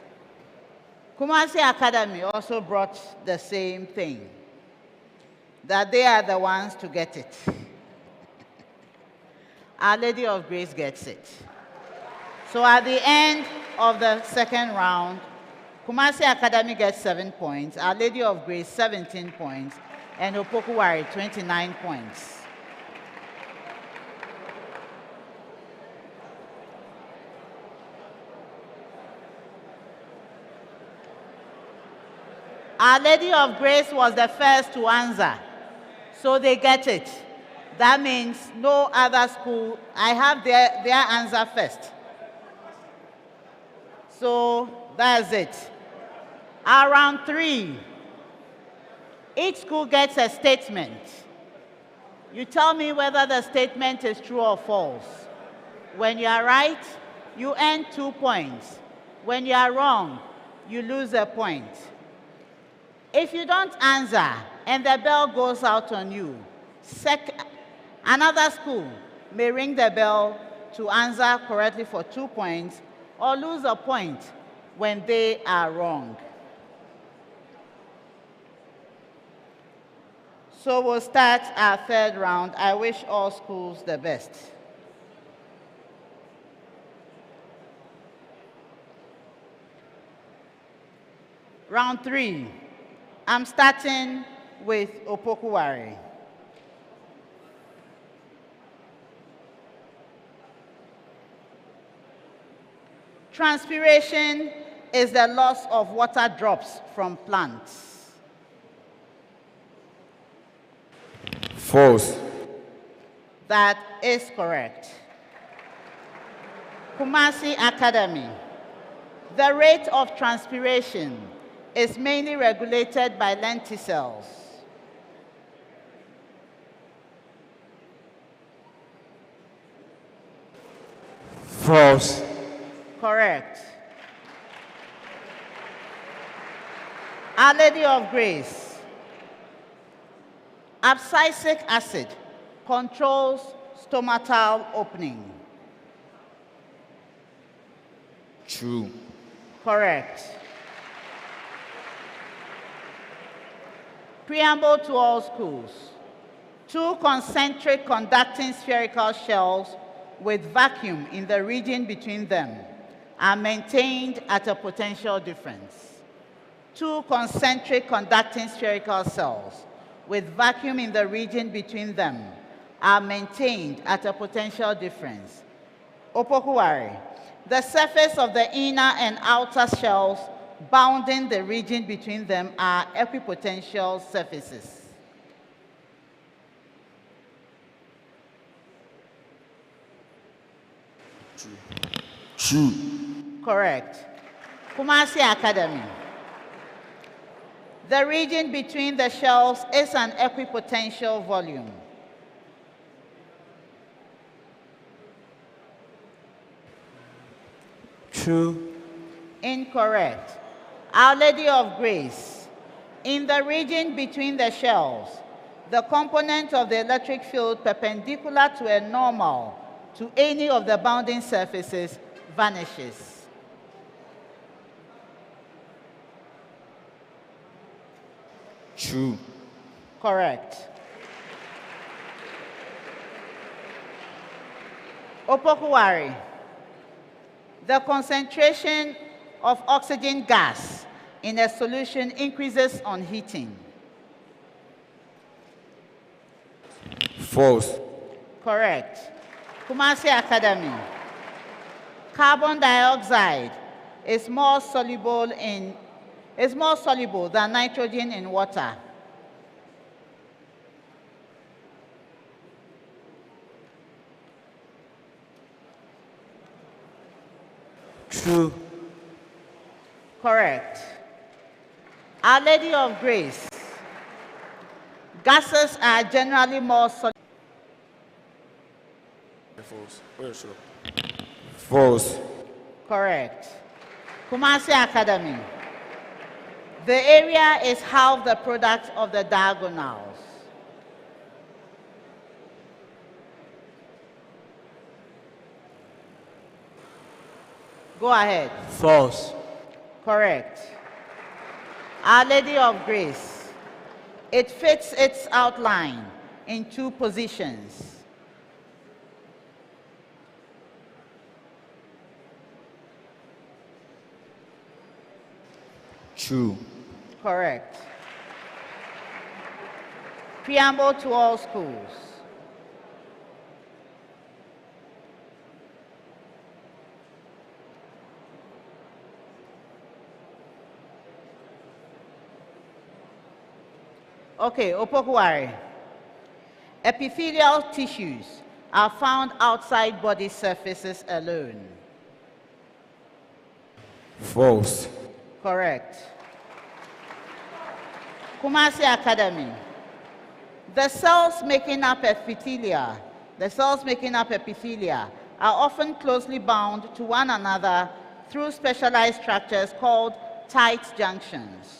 Kumasi Academy also brought the same thing, that they are the ones to get it. Our Lady of Grace gets it. So at the end of the second round, Kumasi Academy gets 7 points, Our Lady of Grace 17 points, and Opoku Ware 29 points. Our Lady of Grace was the first to answer, so they get it. That means no other school, I have their answer first. So that's it. Round 3, each school gets a statement. You tell me whether the statement is true or false. When you are right, you earn 2 points. When you are wrong, you lose a point. If you don't answer and the bell goes out on you, another school may ring the bell to answer correctly for 2 points or lose a point when they are wrong. So we'll start our third round. I wish all schools the best. Round 3. I'm starting with Opoku Ware. Transpiration is the loss of water drops from plants. False. That is correct. Kumasi Academy. The rate of transpiration is mainly regulated by lenticels. False. Correct. Our Lady of Grace. Abscisic acid controls stomatal opening. True. Correct. Preamble to all schools. 2 concentric conducting spherical shells with vacuum in the region between them are maintained at a potential difference. 2 concentric conducting spherical cells with vacuum in the region between them are maintained at a potential difference. Opoku Ware. The surface of the inner and outer shells bounding the region between them are equipotential surfaces. True. Correct. Kumasi Academy. The region between the shells is an equipotential volume. True. Incorrect. Our Lady of Grace. In the region between the shells, the component of the electric field perpendicular to a normal to any of the bounding surfaces vanishes. True. Correct. Opoku Ware. The concentration of oxygen gas in a solution increases on heating. False. Correct. Kumasi Academy. Carbon dioxide is more soluble than nitrogen in water. True. Correct. Our Lady of Grace. Gases are generally more soluble. False. Where should I? False. Correct. Kumasi Academy. The area is half the product of the diagonals. Go ahead. False. Correct. Our Lady of Grace. It fits its outline in 2 positions. True. Correct. Preamble to all schools. Okay, Opoku Ware. Epithelial tissues are found outside body surfaces alone. False. Correct. Kumasi Academy. The cells making up epithelia are often closely bound to one another through specialized structures called tight junctions.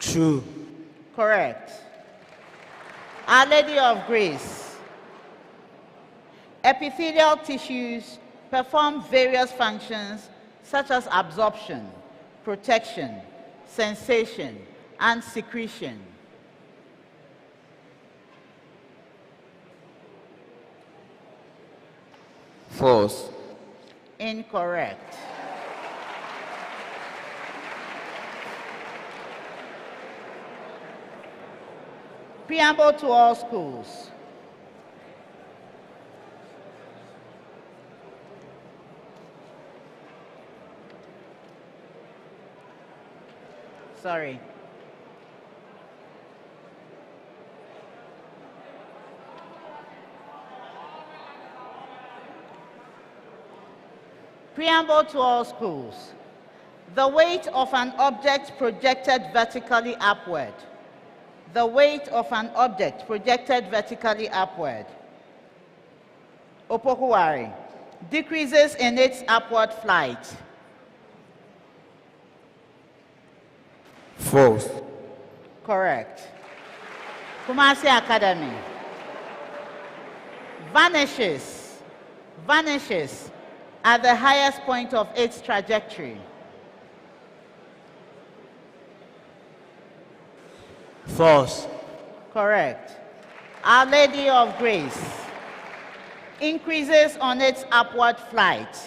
True. Correct. Our Lady of Grace. Epithelial tissues perform various functions such as absorption, protection, sensation, and secretion. False. Incorrect. Preamble to all schools. Sorry. Preamble to all schools. The weight of an object projected vertically upward. The weight of an object projected vertically upward. Opoku Ware. Decreases in its upward flight. False. Correct. Kumasi Academy. Vanishes at the highest point of its trajectory. False. Correct. Our Lady of Grace. Increases on its upward flight.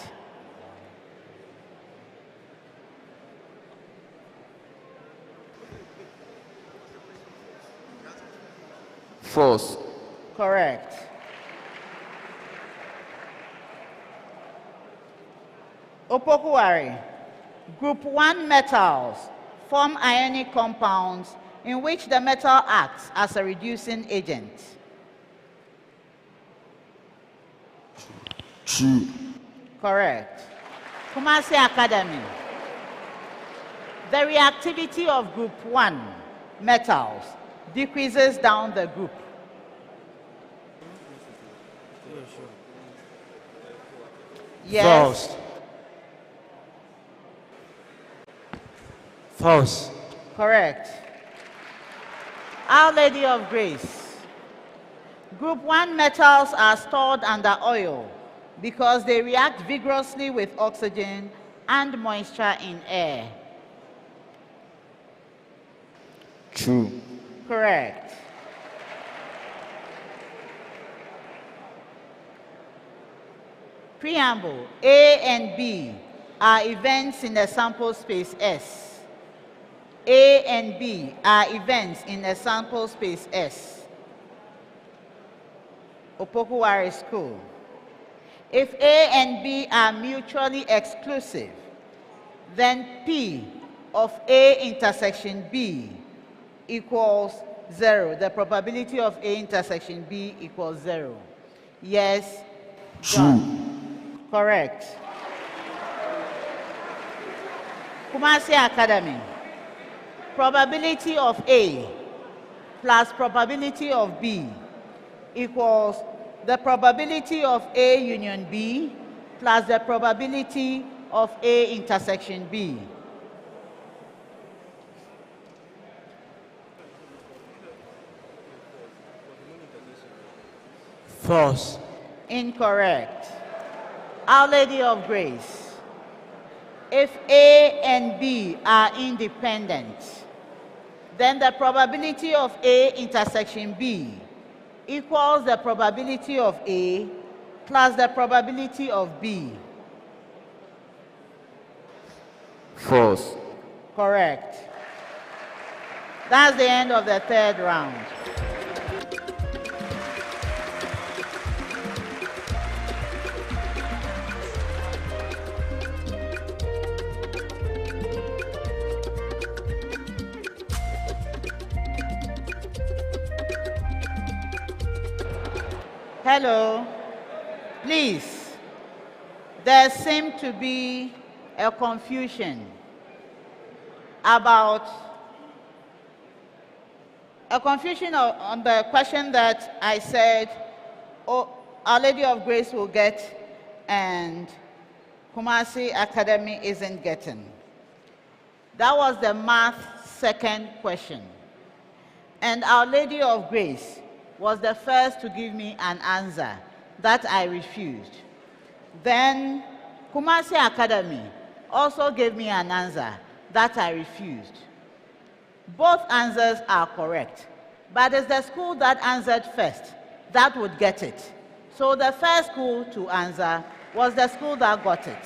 False. Correct. Opoku Ware. Group 1 metals form ionic compounds in which the metal acts as a reducing agent. True. Correct. Kumasi Academy. The reactivity of group 1 metals decreases down the group. Yes. False. False. Correct. Our Lady of Grace. Group 1 metals are stored under oil because they react vigorously with oxygen and moisture in air. True. Correct. Preamble. A and B are events in a sample space S. A and B are events in a sample space S. Opoku Ware School. If A and B are mutually exclusive, then P of A intersection B equals 0. The probability of A intersection B equals 0. Yes? True. Correct. Kumasi Academy. Probability of A plus probability of B equals the probability of A union B plus the probability of A intersection B. False. Incorrect. Our Lady of Grace. If A and B are independent, then the probability of A intersection B equals the probability of A plus the probability of B. False. Correct. That's the end of the third round. Hello. Please, there seemed to be a confusion about on the question that I said, oh, Our Lady of Grace will get and Kumasi Academy isn't getting. That was the math second question. And Our Lady of Grace was the first to give me an answer that I refused. Then Kumasi Academy also gave me an answer that I refused. Both answers are correct, but it's the school that answered first that would get it. So the first school to answer was the school that got it.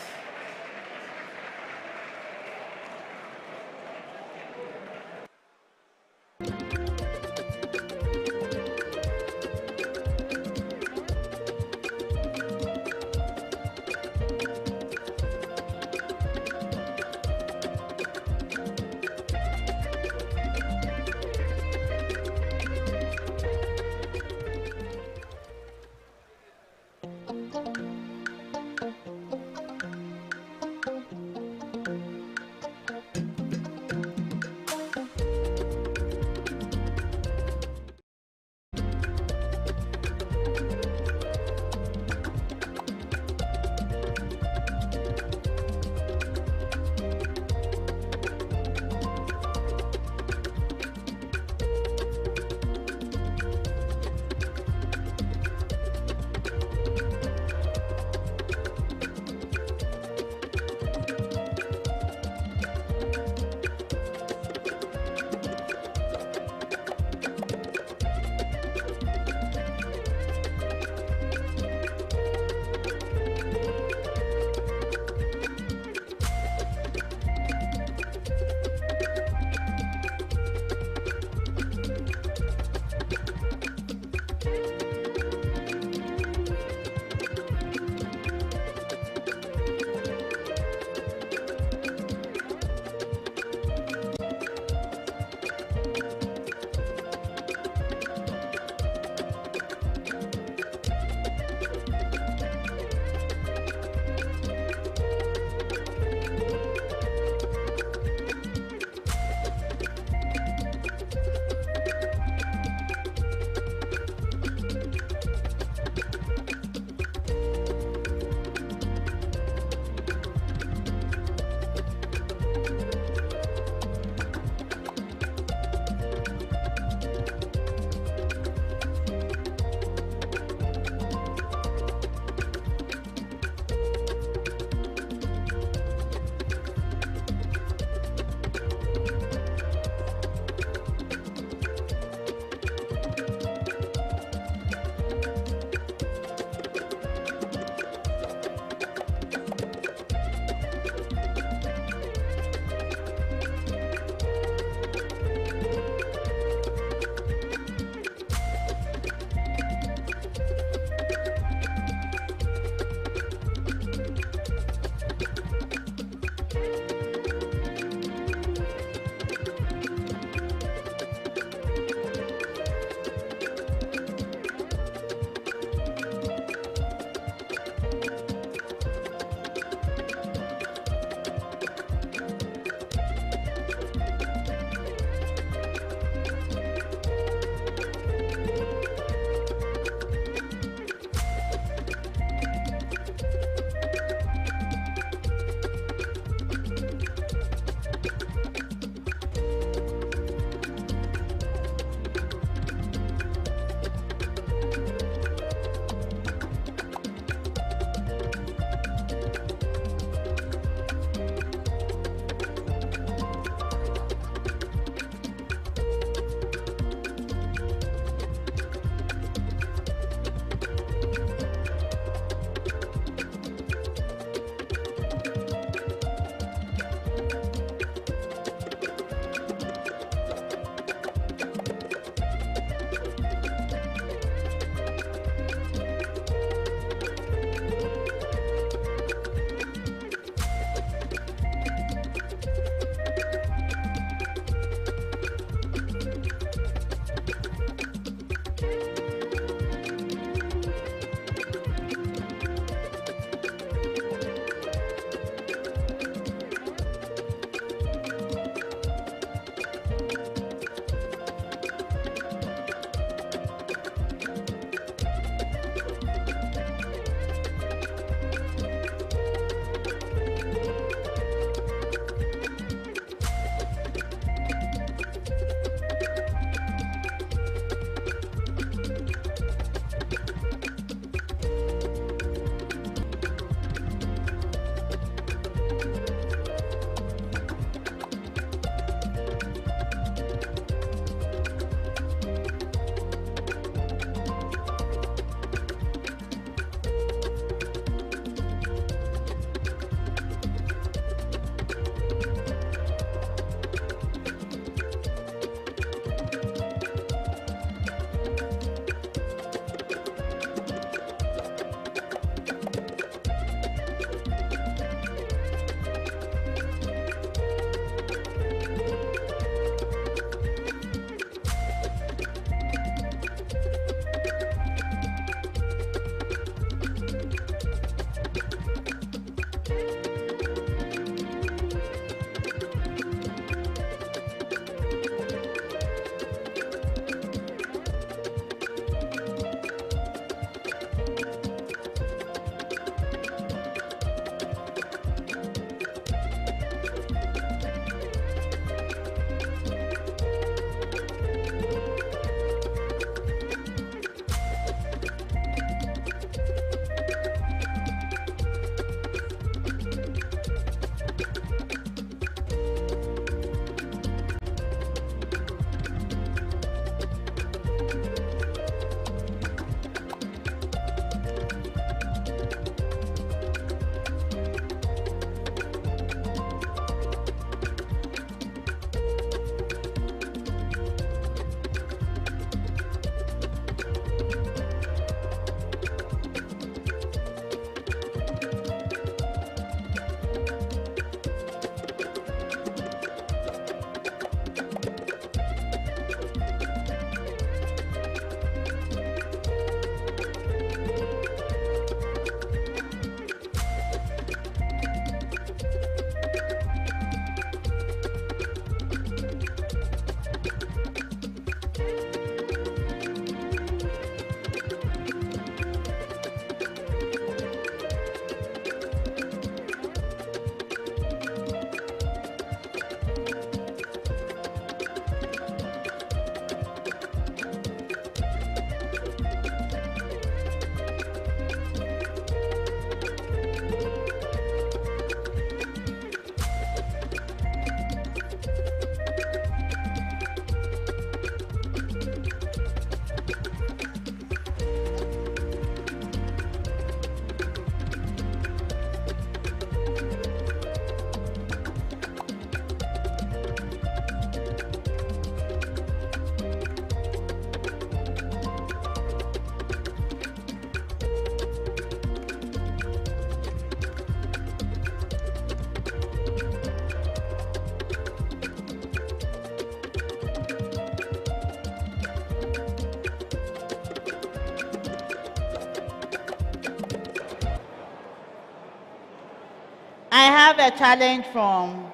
have a challenge from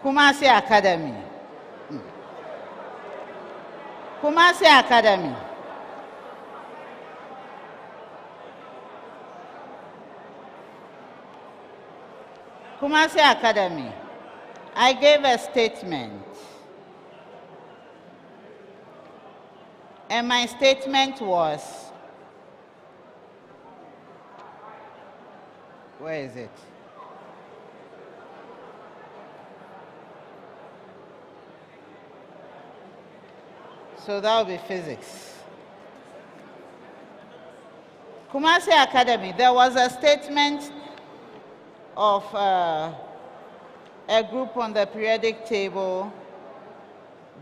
Kumasi Academy. Kumasi Academy. Kumasi Academy. I gave a statement. And my statement was, where is it? So that will be physics. Kumasi Academy, there was a statement of a group on the periodic table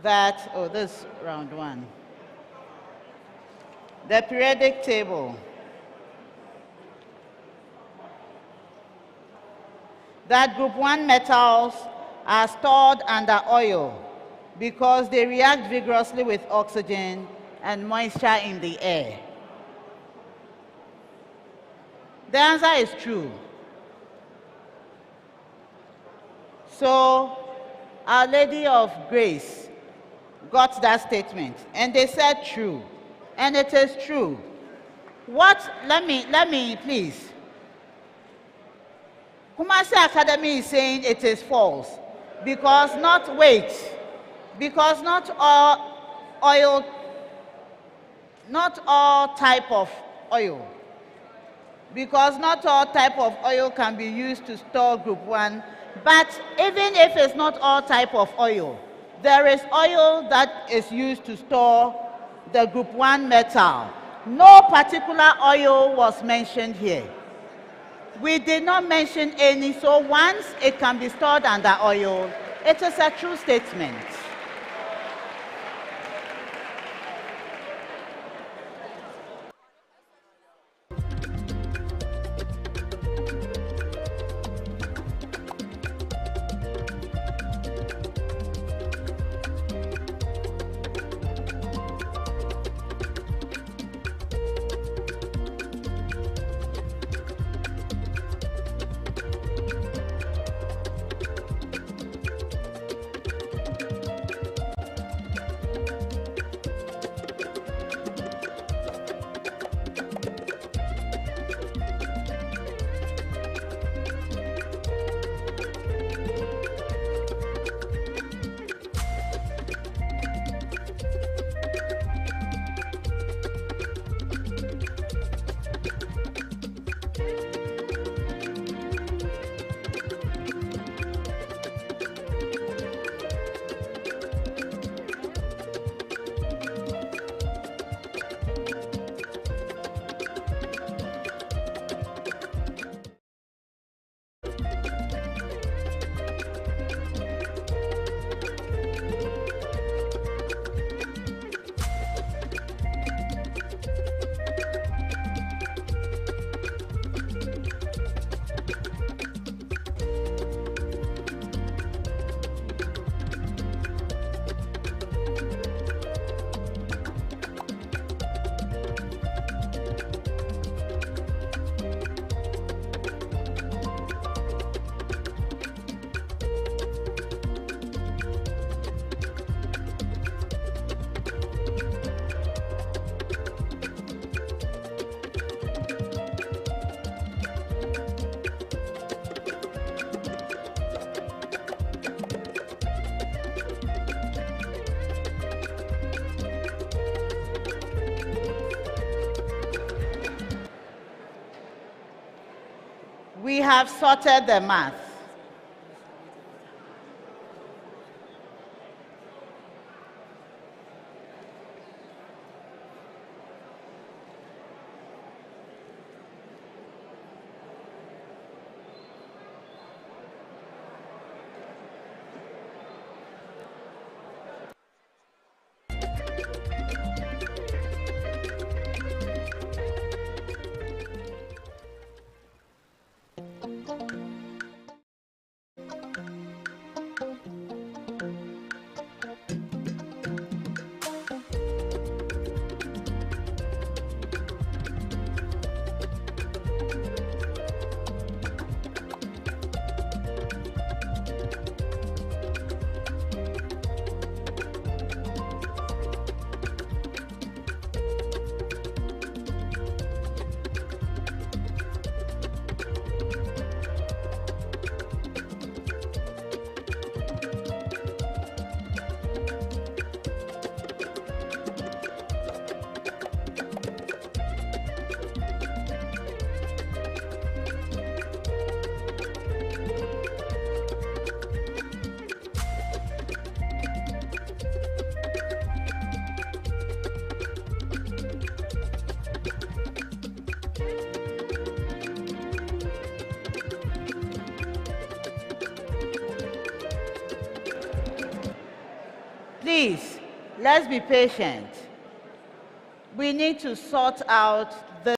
that, oh, this round one. The periodic table. That group 1 metals are stored under oil because they react vigorously with oxygen and moisture in the air. The answer is true. So, Our Lady of Grace got that statement, and they said true, and it is true. Let me please. Kumasi Academy is saying it is false because not all type of oil. Because not all type of oil can be used to store group 1. But even if it's not all type of oil, there is oil that is used to store the group 1 metal. No particular oil was mentioned here. We did not mention any, so once it can be stored under oil, it is a true statement. We have sorted the math. Please, let's be patient. We need to sort out the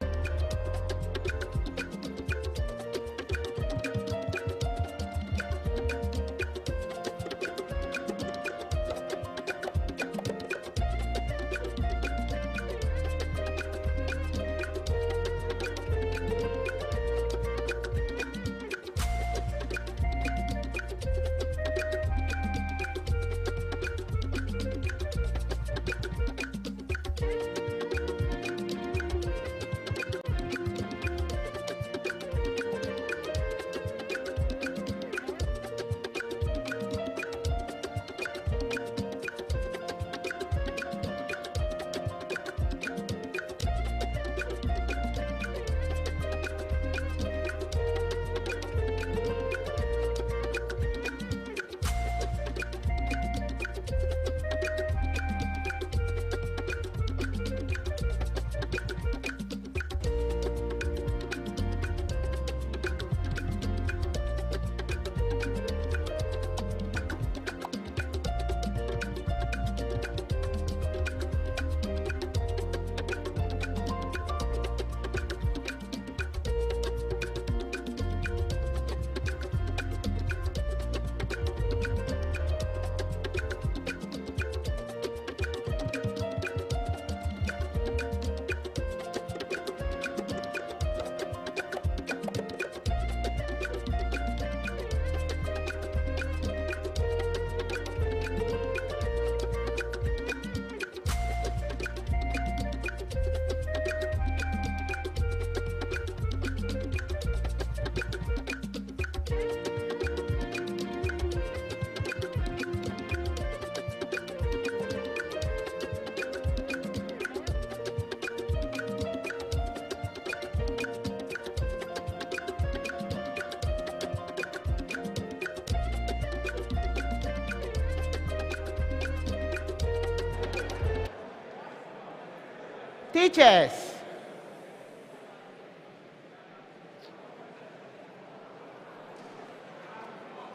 teachers.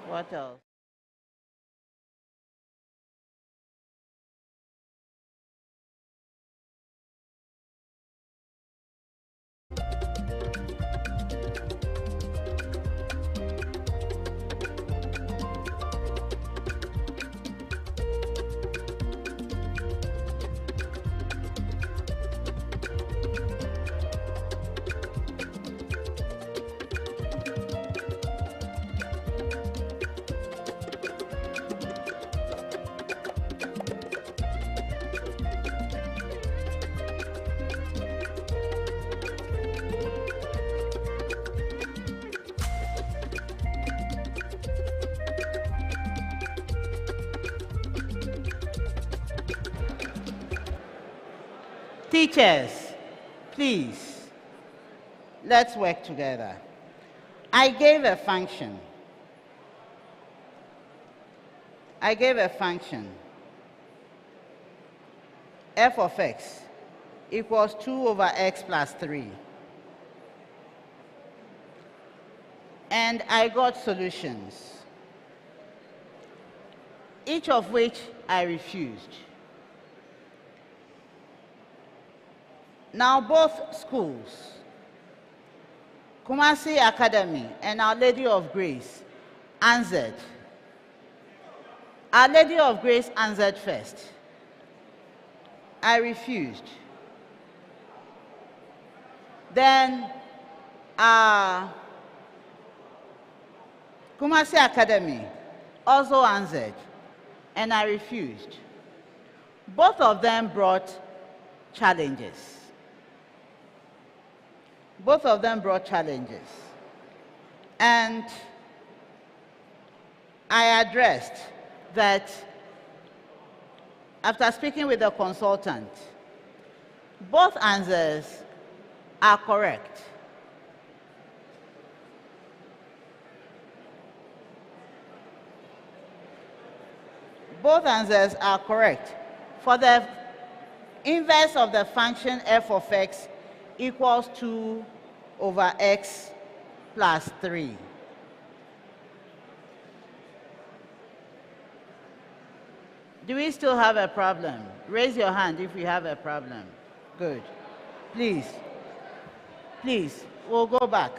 What else? Teachers, please, let's work together. I gave a function. F of x equals 2 over x plus 3. And I got solutions, each of which I refused. Now both schools, Kumasi Academy and Our Lady of Grace, answered. Our Lady of Grace answered first. I refused. Then Kumasi Academy also answered, and I refused. Both of them brought challenges. And I addressed that after speaking with the consultant, both answers are correct. Both answers are correct. For the inverse of the function f of x equals 2 over x plus 3. Do we still have a problem? Raise your hand if we have a problem. Good. Please. Please, we'll go back.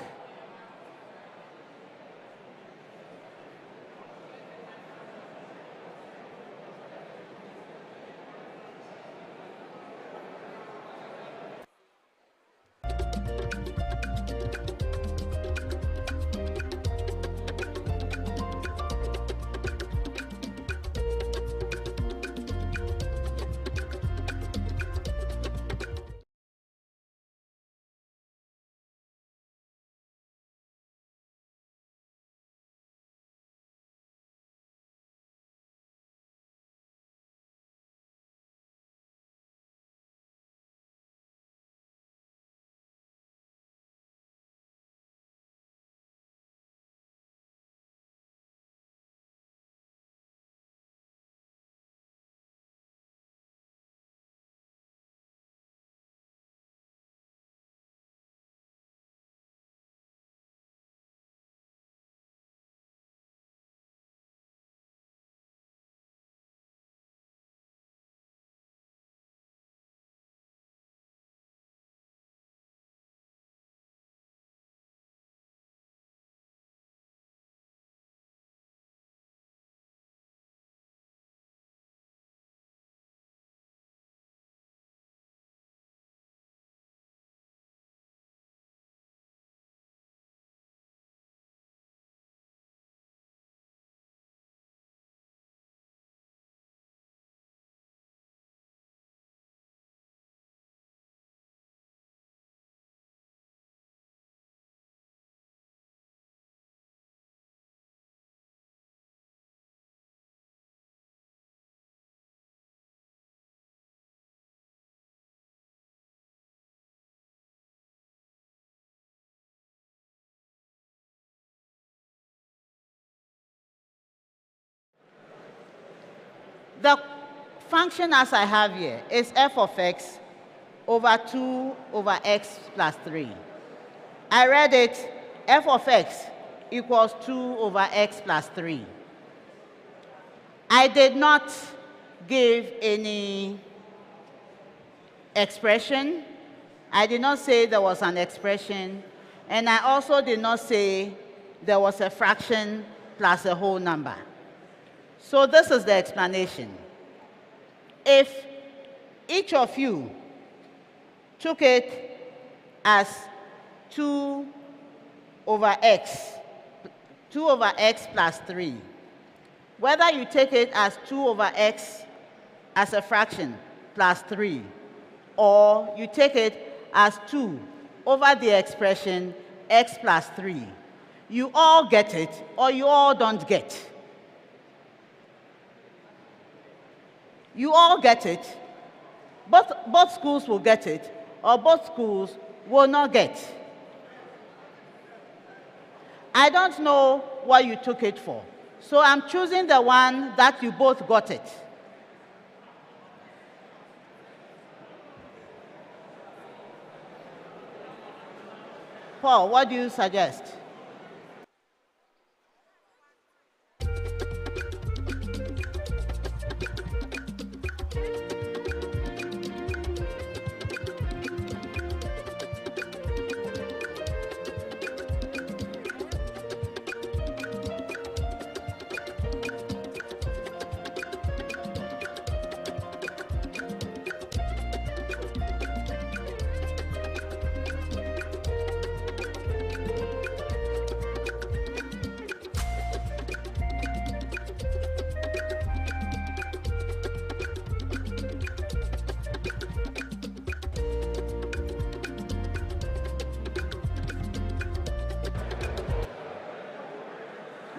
The function as I have here is f of x over 2 over x plus 3. I read it, f of x equals 2 over x plus 3. I did not give any expression. I did not say there was an expression. And I also did not say there was a fraction plus a whole number. So this is the explanation. If each of you took it as 2 over x plus 3, whether you take it as 2 over x as a fraction plus 3, or you take it as 2 over the expression x plus 3, you all get it or you all don't get. You all get it. Both schools will get it, or both schools will not get. I don't know what you took it for, so I'm choosing the one that you both got it. Paul, what do you suggest?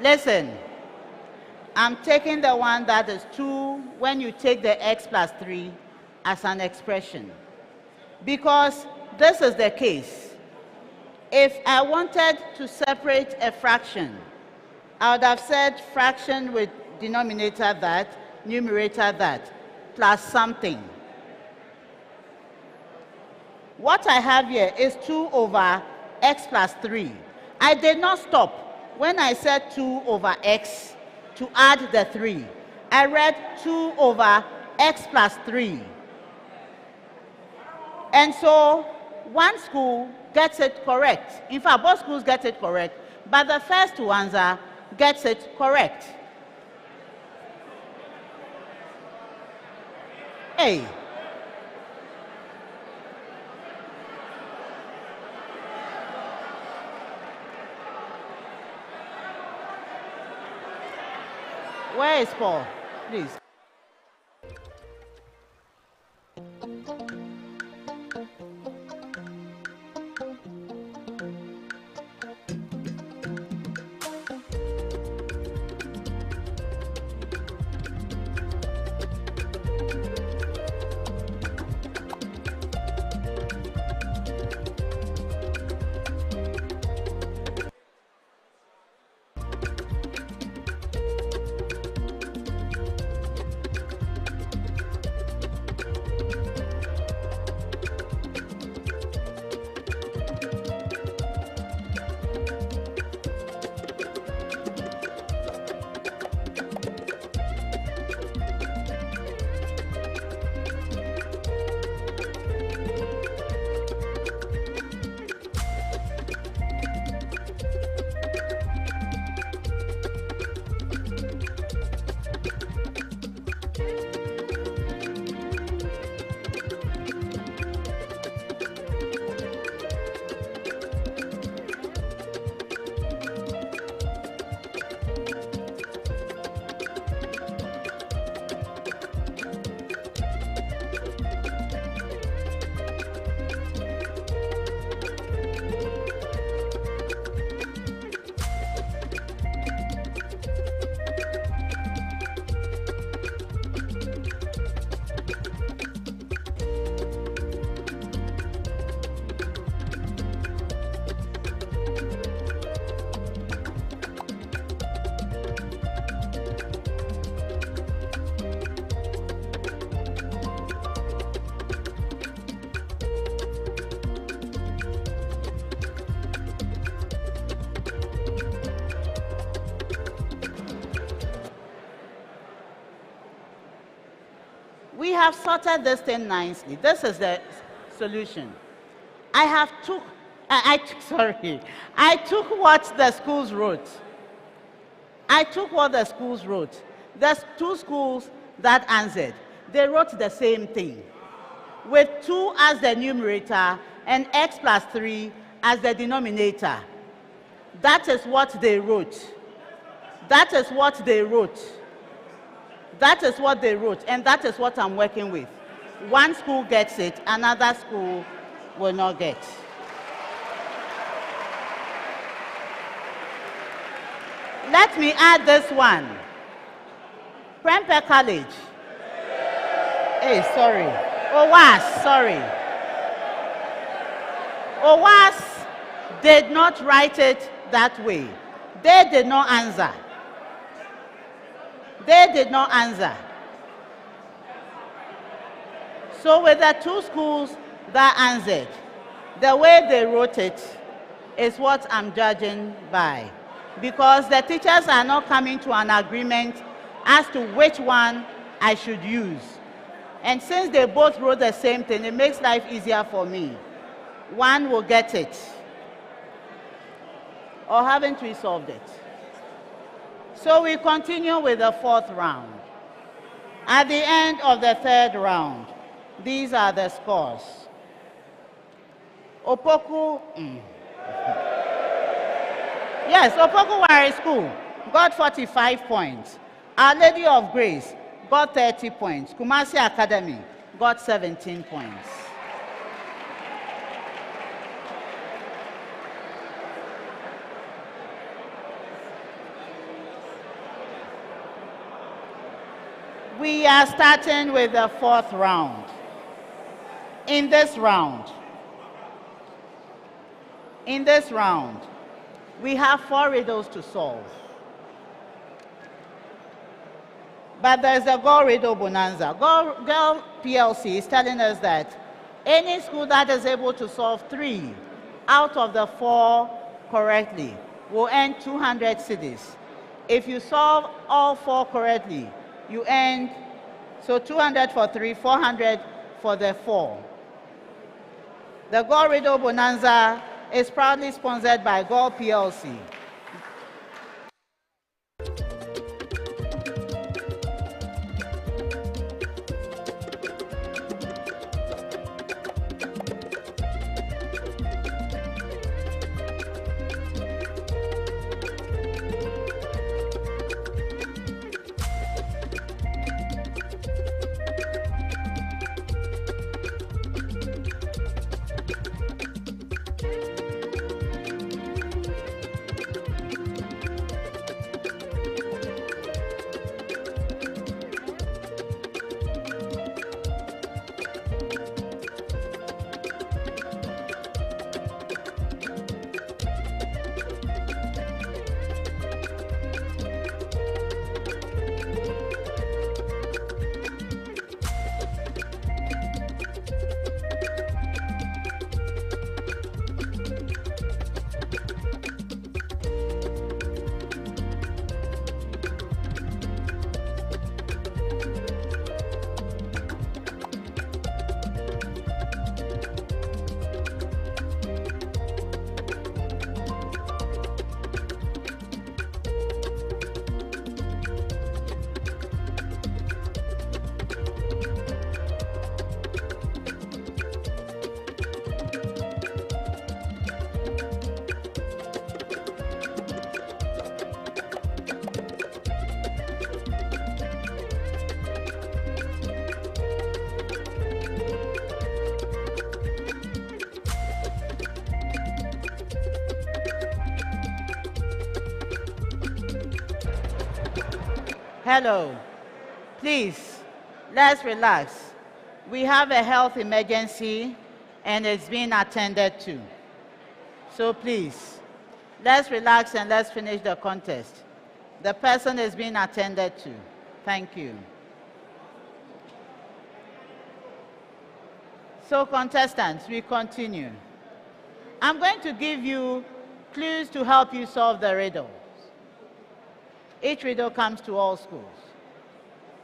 Listen, I'm taking the one that is 2 when you take the x plus 3 as an expression. Because this is the case. If I wanted to separate a fraction, I would have said fraction with denominator that, numerator that, plus something. What I have here is 2 over x plus 3. I did not stop when I said 2 over x to add the 3. I read 2 over x plus 3. And so one school gets it correct. In fact, both schools get it correct, but the first to answer gets it correct. A. Where is Paul? Please. We have sorted this thing nicely. This is the solution. I took what the schools wrote. There's 2 schools that answered. They wrote the same thing, with 2 as the numerator and x plus 3 as the denominator. That is what they wrote. And that is what I'm working with. One school gets it, another school will not get. Let me add this one. Prempeh College. OWAS did not write it that way. They did not answer. So with the 2 schools that answered, the way they wrote it is what I'm judging by. Because the teachers are not coming to an agreement as to which one I should use. And since they both wrote the same thing, it makes life easier for me. One will get it. Or haven't we solved it? So we continue with the 4th round. At the end of the 3rd round, these are the scores. Opoku, Opoku Ware School got 45 points. Our Lady of Grace got 30 points. Kumasi Academy got 17 points. We are starting with the 4th round. In this round, we have 4 riddles to solve. But there's a Riddle Bonanza. Girl PLC is telling us that any school that is able to solve 3 out of the 4 correctly will earn 200 cedis. If you solve all 4 correctly, you end, so 200 for 3, 400 for the 4. The Goal Riddle Bonanza is proudly sponsored by Goal PLC. Hello. Please, let's relax. We have a health emergency and it's being attended to. So please, let's relax and let's finish the contest. The person is being attended to. Thank you. So contestants, we continue. I'm going to give you clues to help you solve the riddles. Each riddle comes to all schools.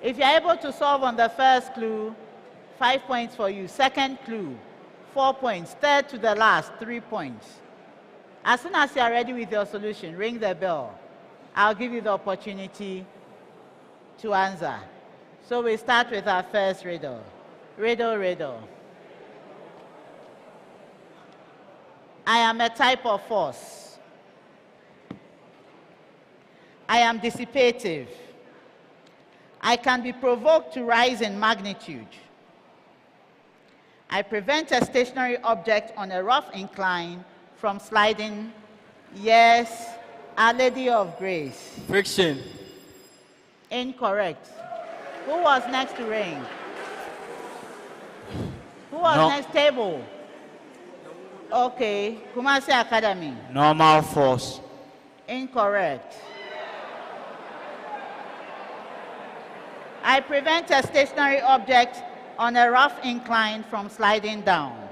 If you're able to solve on the first clue, 5 points for you. Second clue, 4 points. Third to the last, 3 points. As soon as you're ready with your solution, ring the bell. I'll give you the opportunity to answer. So we start with our first riddle. Riddle, riddle. I am a type of force. I am dissipative. I can be provoked to rise in magnitude. I prevent a stationary object on a rough incline from sliding. Yes, Our Lady of Grace. Friction. Incorrect. Who was next to ring? Who was next table? Okay, Kumasi Academy. Normal force. Incorrect. I prevent a stationary object on a rough incline from sliding down.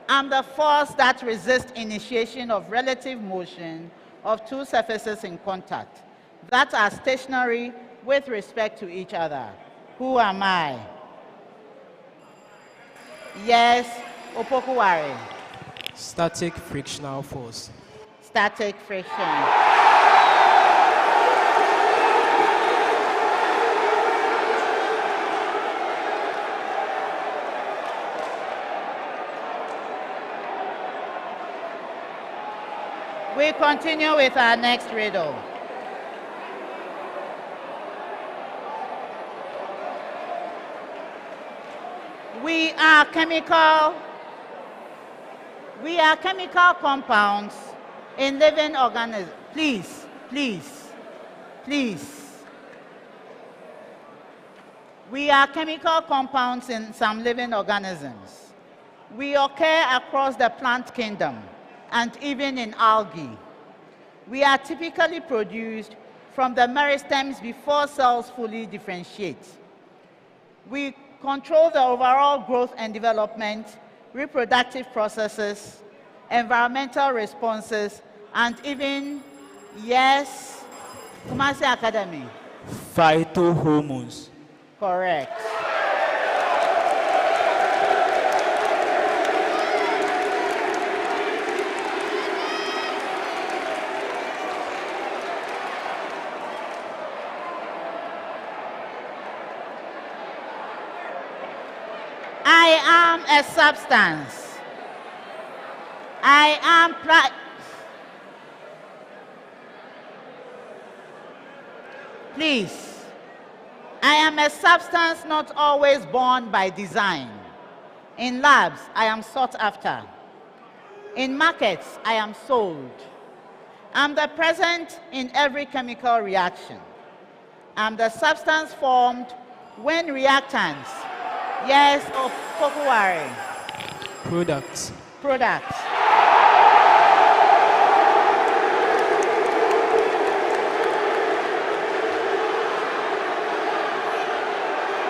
I'm the force that resists initiation of relative motion of two surfaces in contact that are stationary with respect to each other. Who am I? Yes, Opoku Ware. Static frictional force. Static friction. We continue with our next riddle. We are chemical compounds in living organisms. Please, please, please. We are chemical compounds in some living organisms. We occur across the plant kingdom and even in algae. We are typically produced from the meristems before cells fully differentiate. We control the overall growth and development, reproductive processes, environmental responses, and even, yes, Kumasi Academy. Phytohormones. Correct. I am a substance. I am Please. I am a substance not always born by design. In labs, I am sought after. In markets, I am sold. I'm the present in every chemical reaction. I'm the substance formed when reactants. Yes, Opoku Ware. Products. Products.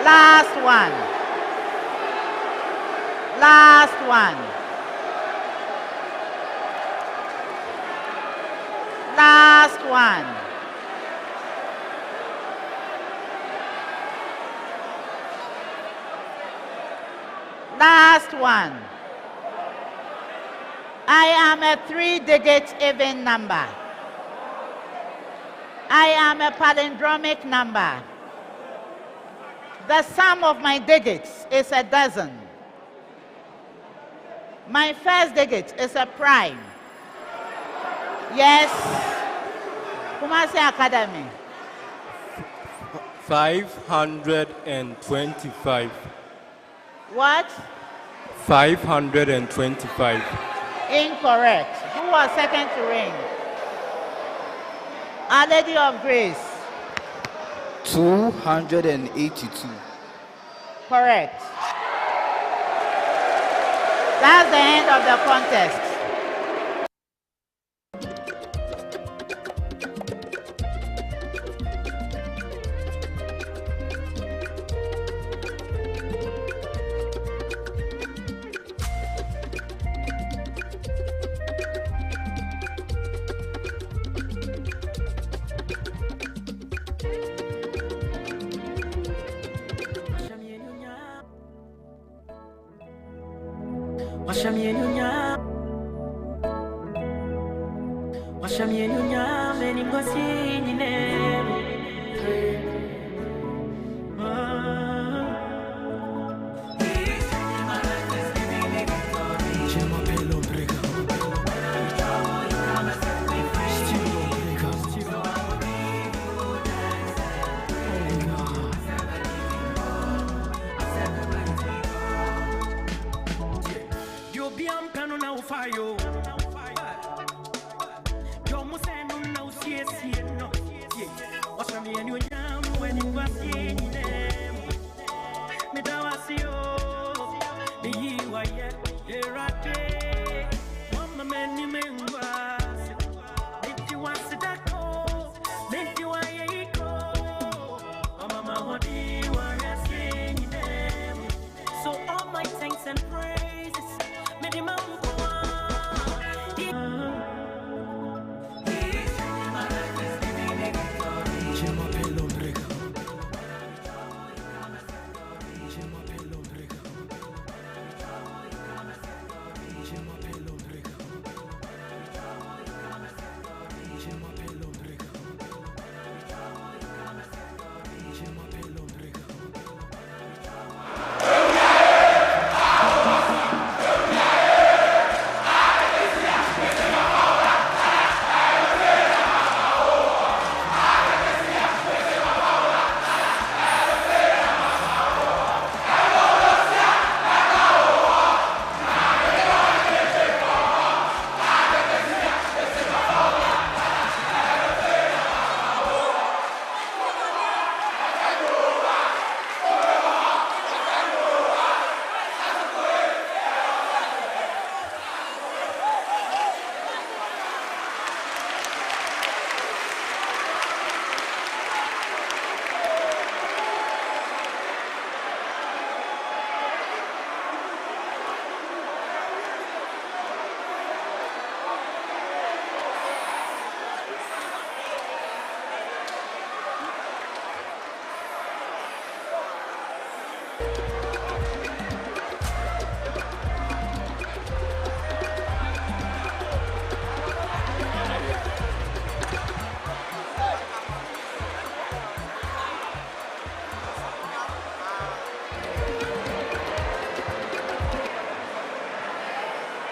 Last one. Last one. Last one. Last one. I am a three-digit even number. I am a palindromic number. The sum of my digits is a dozen. My first digit is a prime. Yes. Kumasi Academy. 525. What? 525. Incorrect. Who was second to ring? Our Lady of Grace. 282. Correct. That's the end of the contest.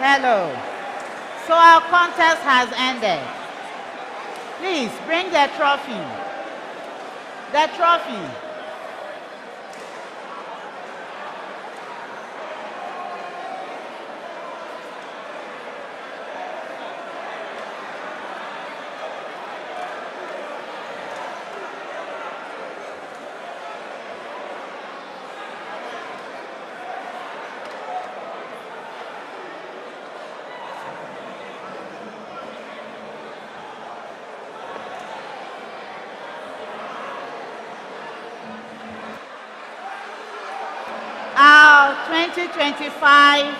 Hello. So our contest has ended. Please bring the trophy. The trophy. Our 2025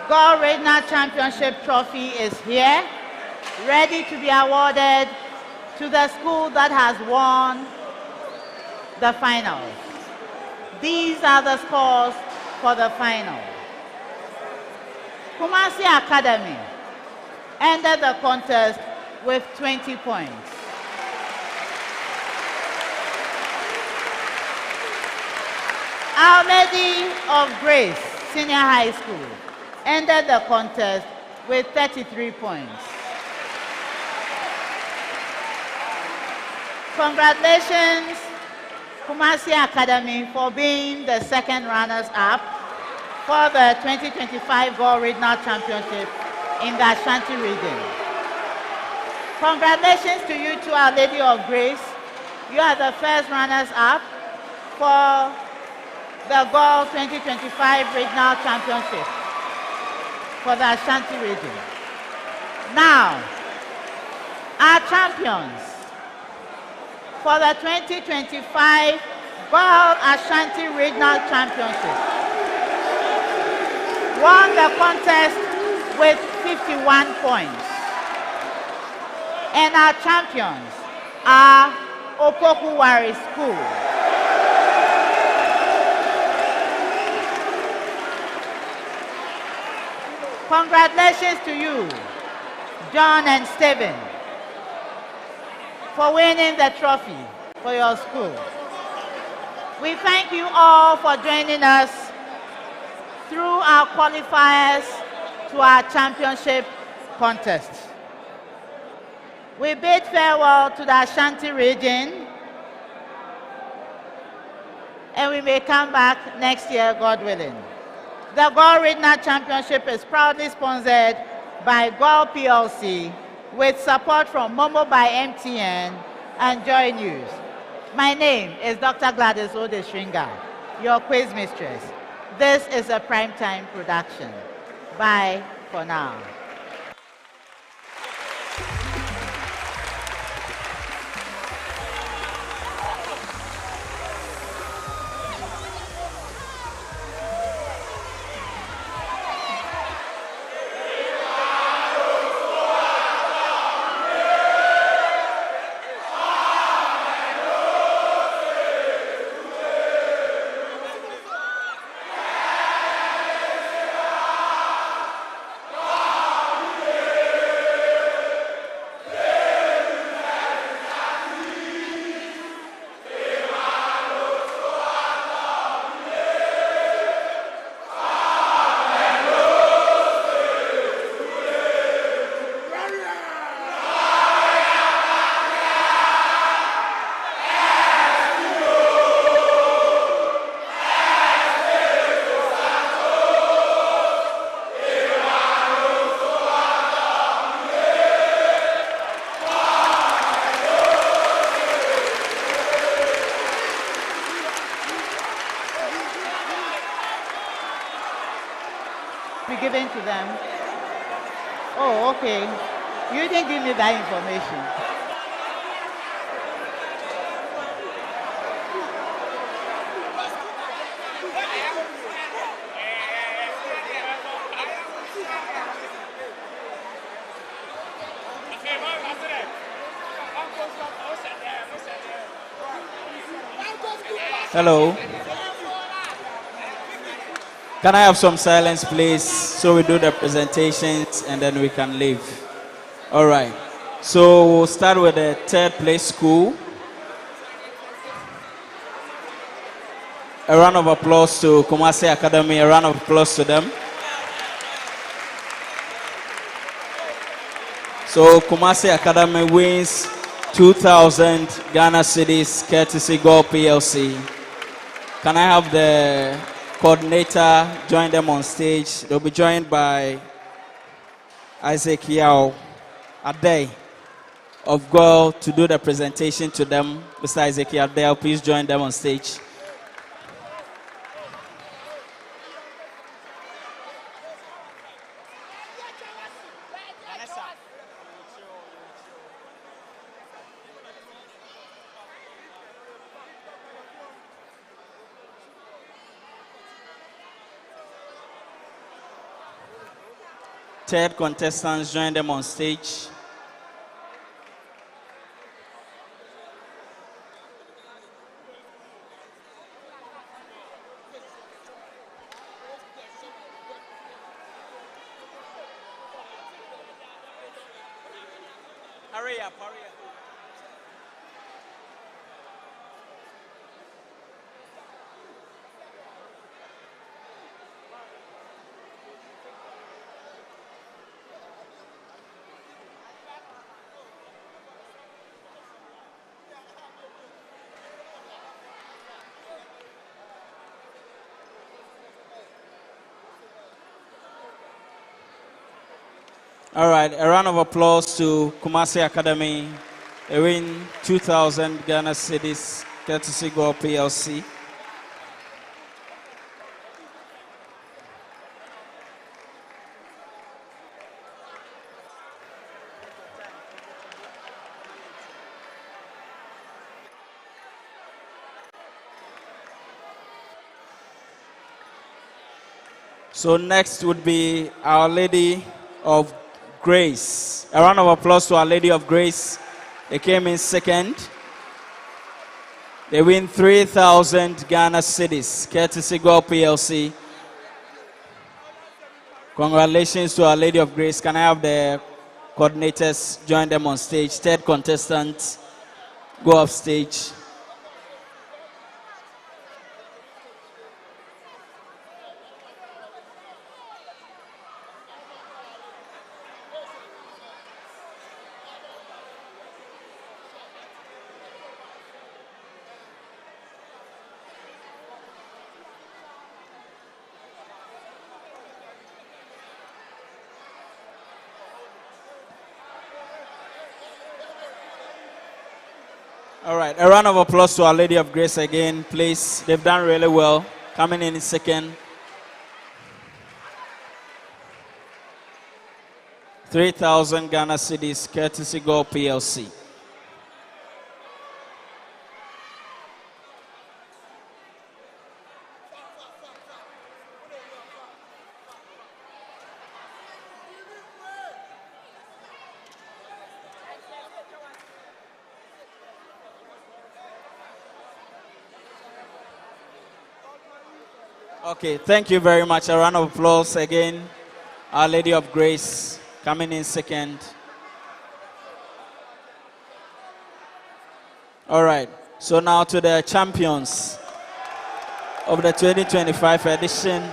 Gold Regional Championship trophy is here, ready to be awarded to the school that has won the finals. These are the scores for the final. Kumasi Academy ended the contest with 20 points. Our Lady of Grace Senior High School ended the contest with 33 points. Congratulations, Kumasi Academy, for being the second runners-up for the 2025 Gold Regional Championship in the Ashanti region. Congratulations to you, to Our Lady of Grace. You are the first runners-up for the Gold 2025 Regional Championship for the Ashanti region. Now, our champions for the 2025 Gold Ashanti Regional Championship won the contest with 51 points. And our champions are Opoku Ware School. Congratulations to you, John and Stephen, for winning the trophy for your school. We thank you all for joining us through our qualifiers to our championship contest. We bid farewell to the Ashanti region, and we may come back next year, God willing. The Gold Regional Championship is proudly sponsored by Gold PLC with support from Momo by MTN and Joy News. My name is Dr. Gladys Odeshringa, your quiz mistress. This is a primetime production. Bye for now. Given to them. Oh, okay. You didn't give me that information. Hello. Can I have some silence, please, so we do the presentations and then we can leave? All right. So we'll start with the third place school. A round of applause to Kumasi Academy. A round of applause to them. So Kumasi Academy wins 2,000 Ghana cedis courtesy Gold PLC. Can I have the coordinator join them on stage? They'll be joined by Isaac Yao Ade of Gold to do the presentation to them. Mr. Isaac Ade, please join them on stage. Third contestants, join them on stage. Hurry up, hurry up. All right, a round of applause to Kumasi Academy. They win 2,000 Ghana cedis, courtesy Gold PLC. So next would be Our Lady of Grace. A round of applause to Our Lady of Grace. They came in second. They win 3,000 Ghana cedis, courtesy Gold PLC. Congratulations to Our Lady of Grace. Can I have the coordinators join them on stage? Third contestant, go off stage. All right, a round of applause to Our Lady of Grace again, please. They've done really well. Coming in second. 3,000 Ghana cedis, courtesy Gold PLC. Okay, thank you very much. A round of applause again. Our Lady of Grace coming in second. All right, so now to the champions of the 2025 edition.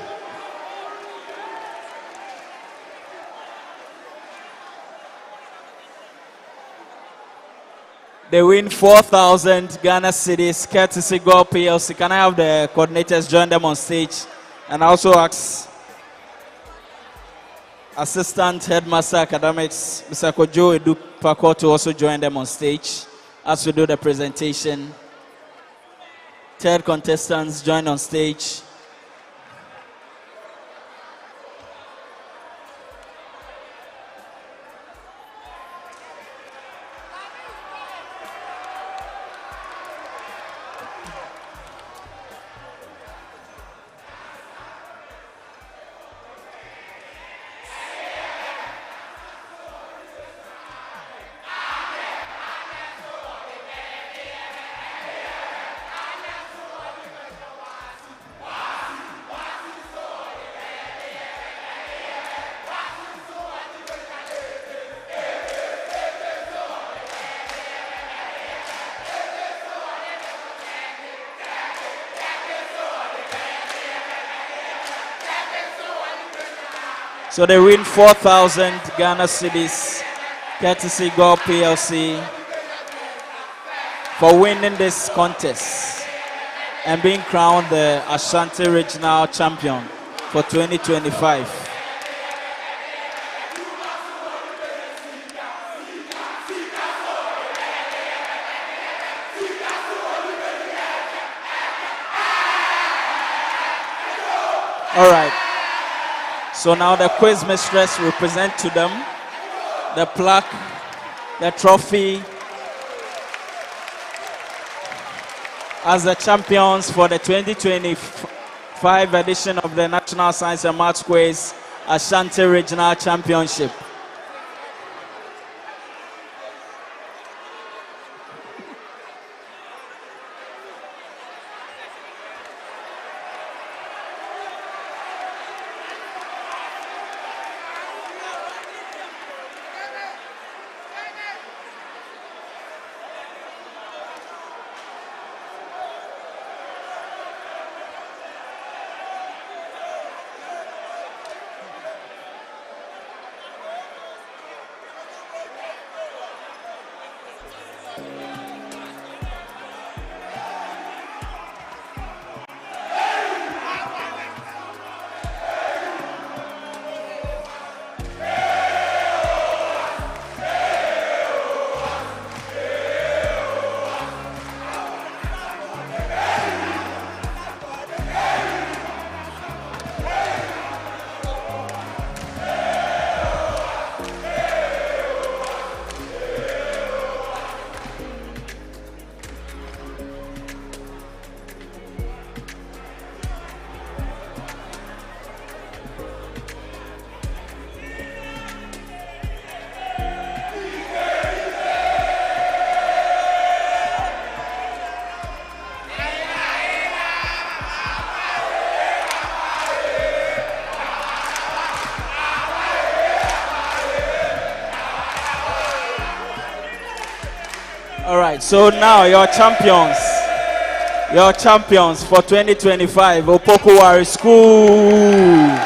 They win 4,000 Ghana cedis, courtesy Gold PLC. Can I have the coordinators join them on stage? And also ask Assistant Headmaster Academics, Mr. Kojo Edu Pako, to also join them on stage as we do the presentation. Third contestants join on stage. So they win 4,000 Ghana cedis, Courtesy Gold PLC, for winning this contest and being crowned the Ashanti Regional Champion for 2025. All right. So now the quiz mistress will present to them the plaque, the trophy, as the champions for the 2025 edition of the National Science and Maths Quiz Ashanti Regional Championship. All right, so now your champions for 2025, Opoku Ware School.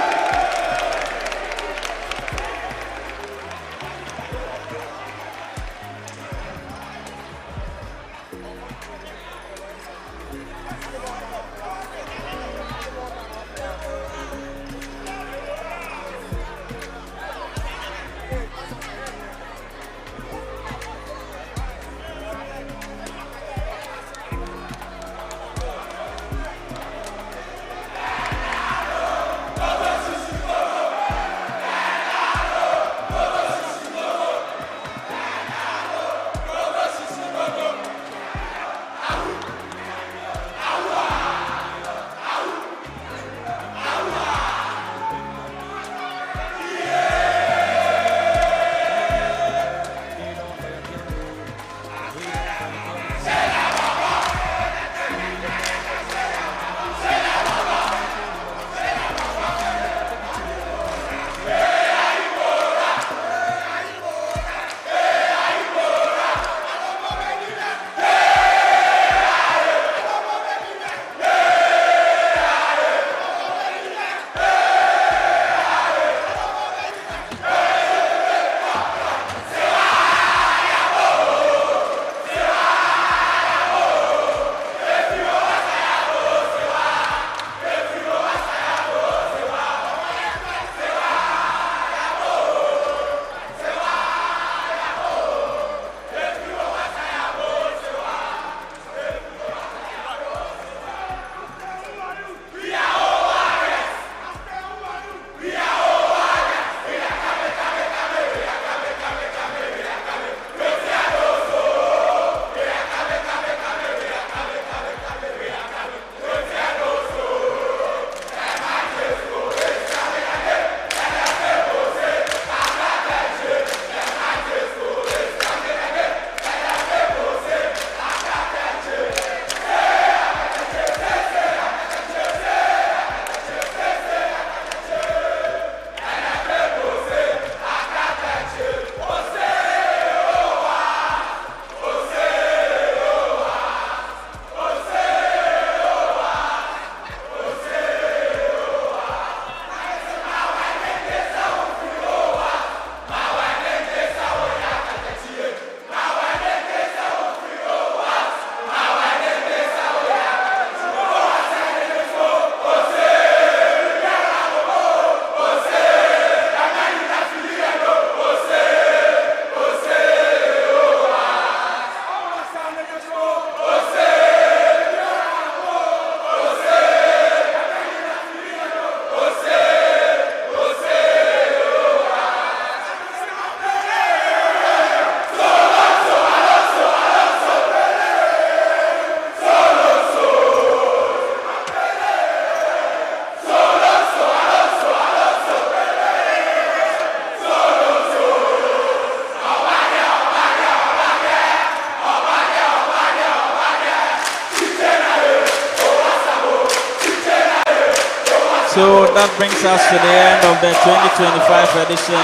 So that brings us to the end of the 2025 edition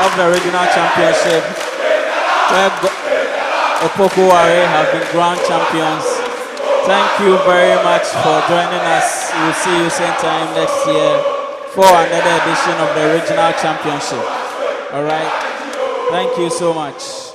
of the Regional Championship, where Opoku Ware have been grand champions. Thank you very much for joining us. We'll see you same time next year for another edition of the Regional Championship. All right. Thank you so much.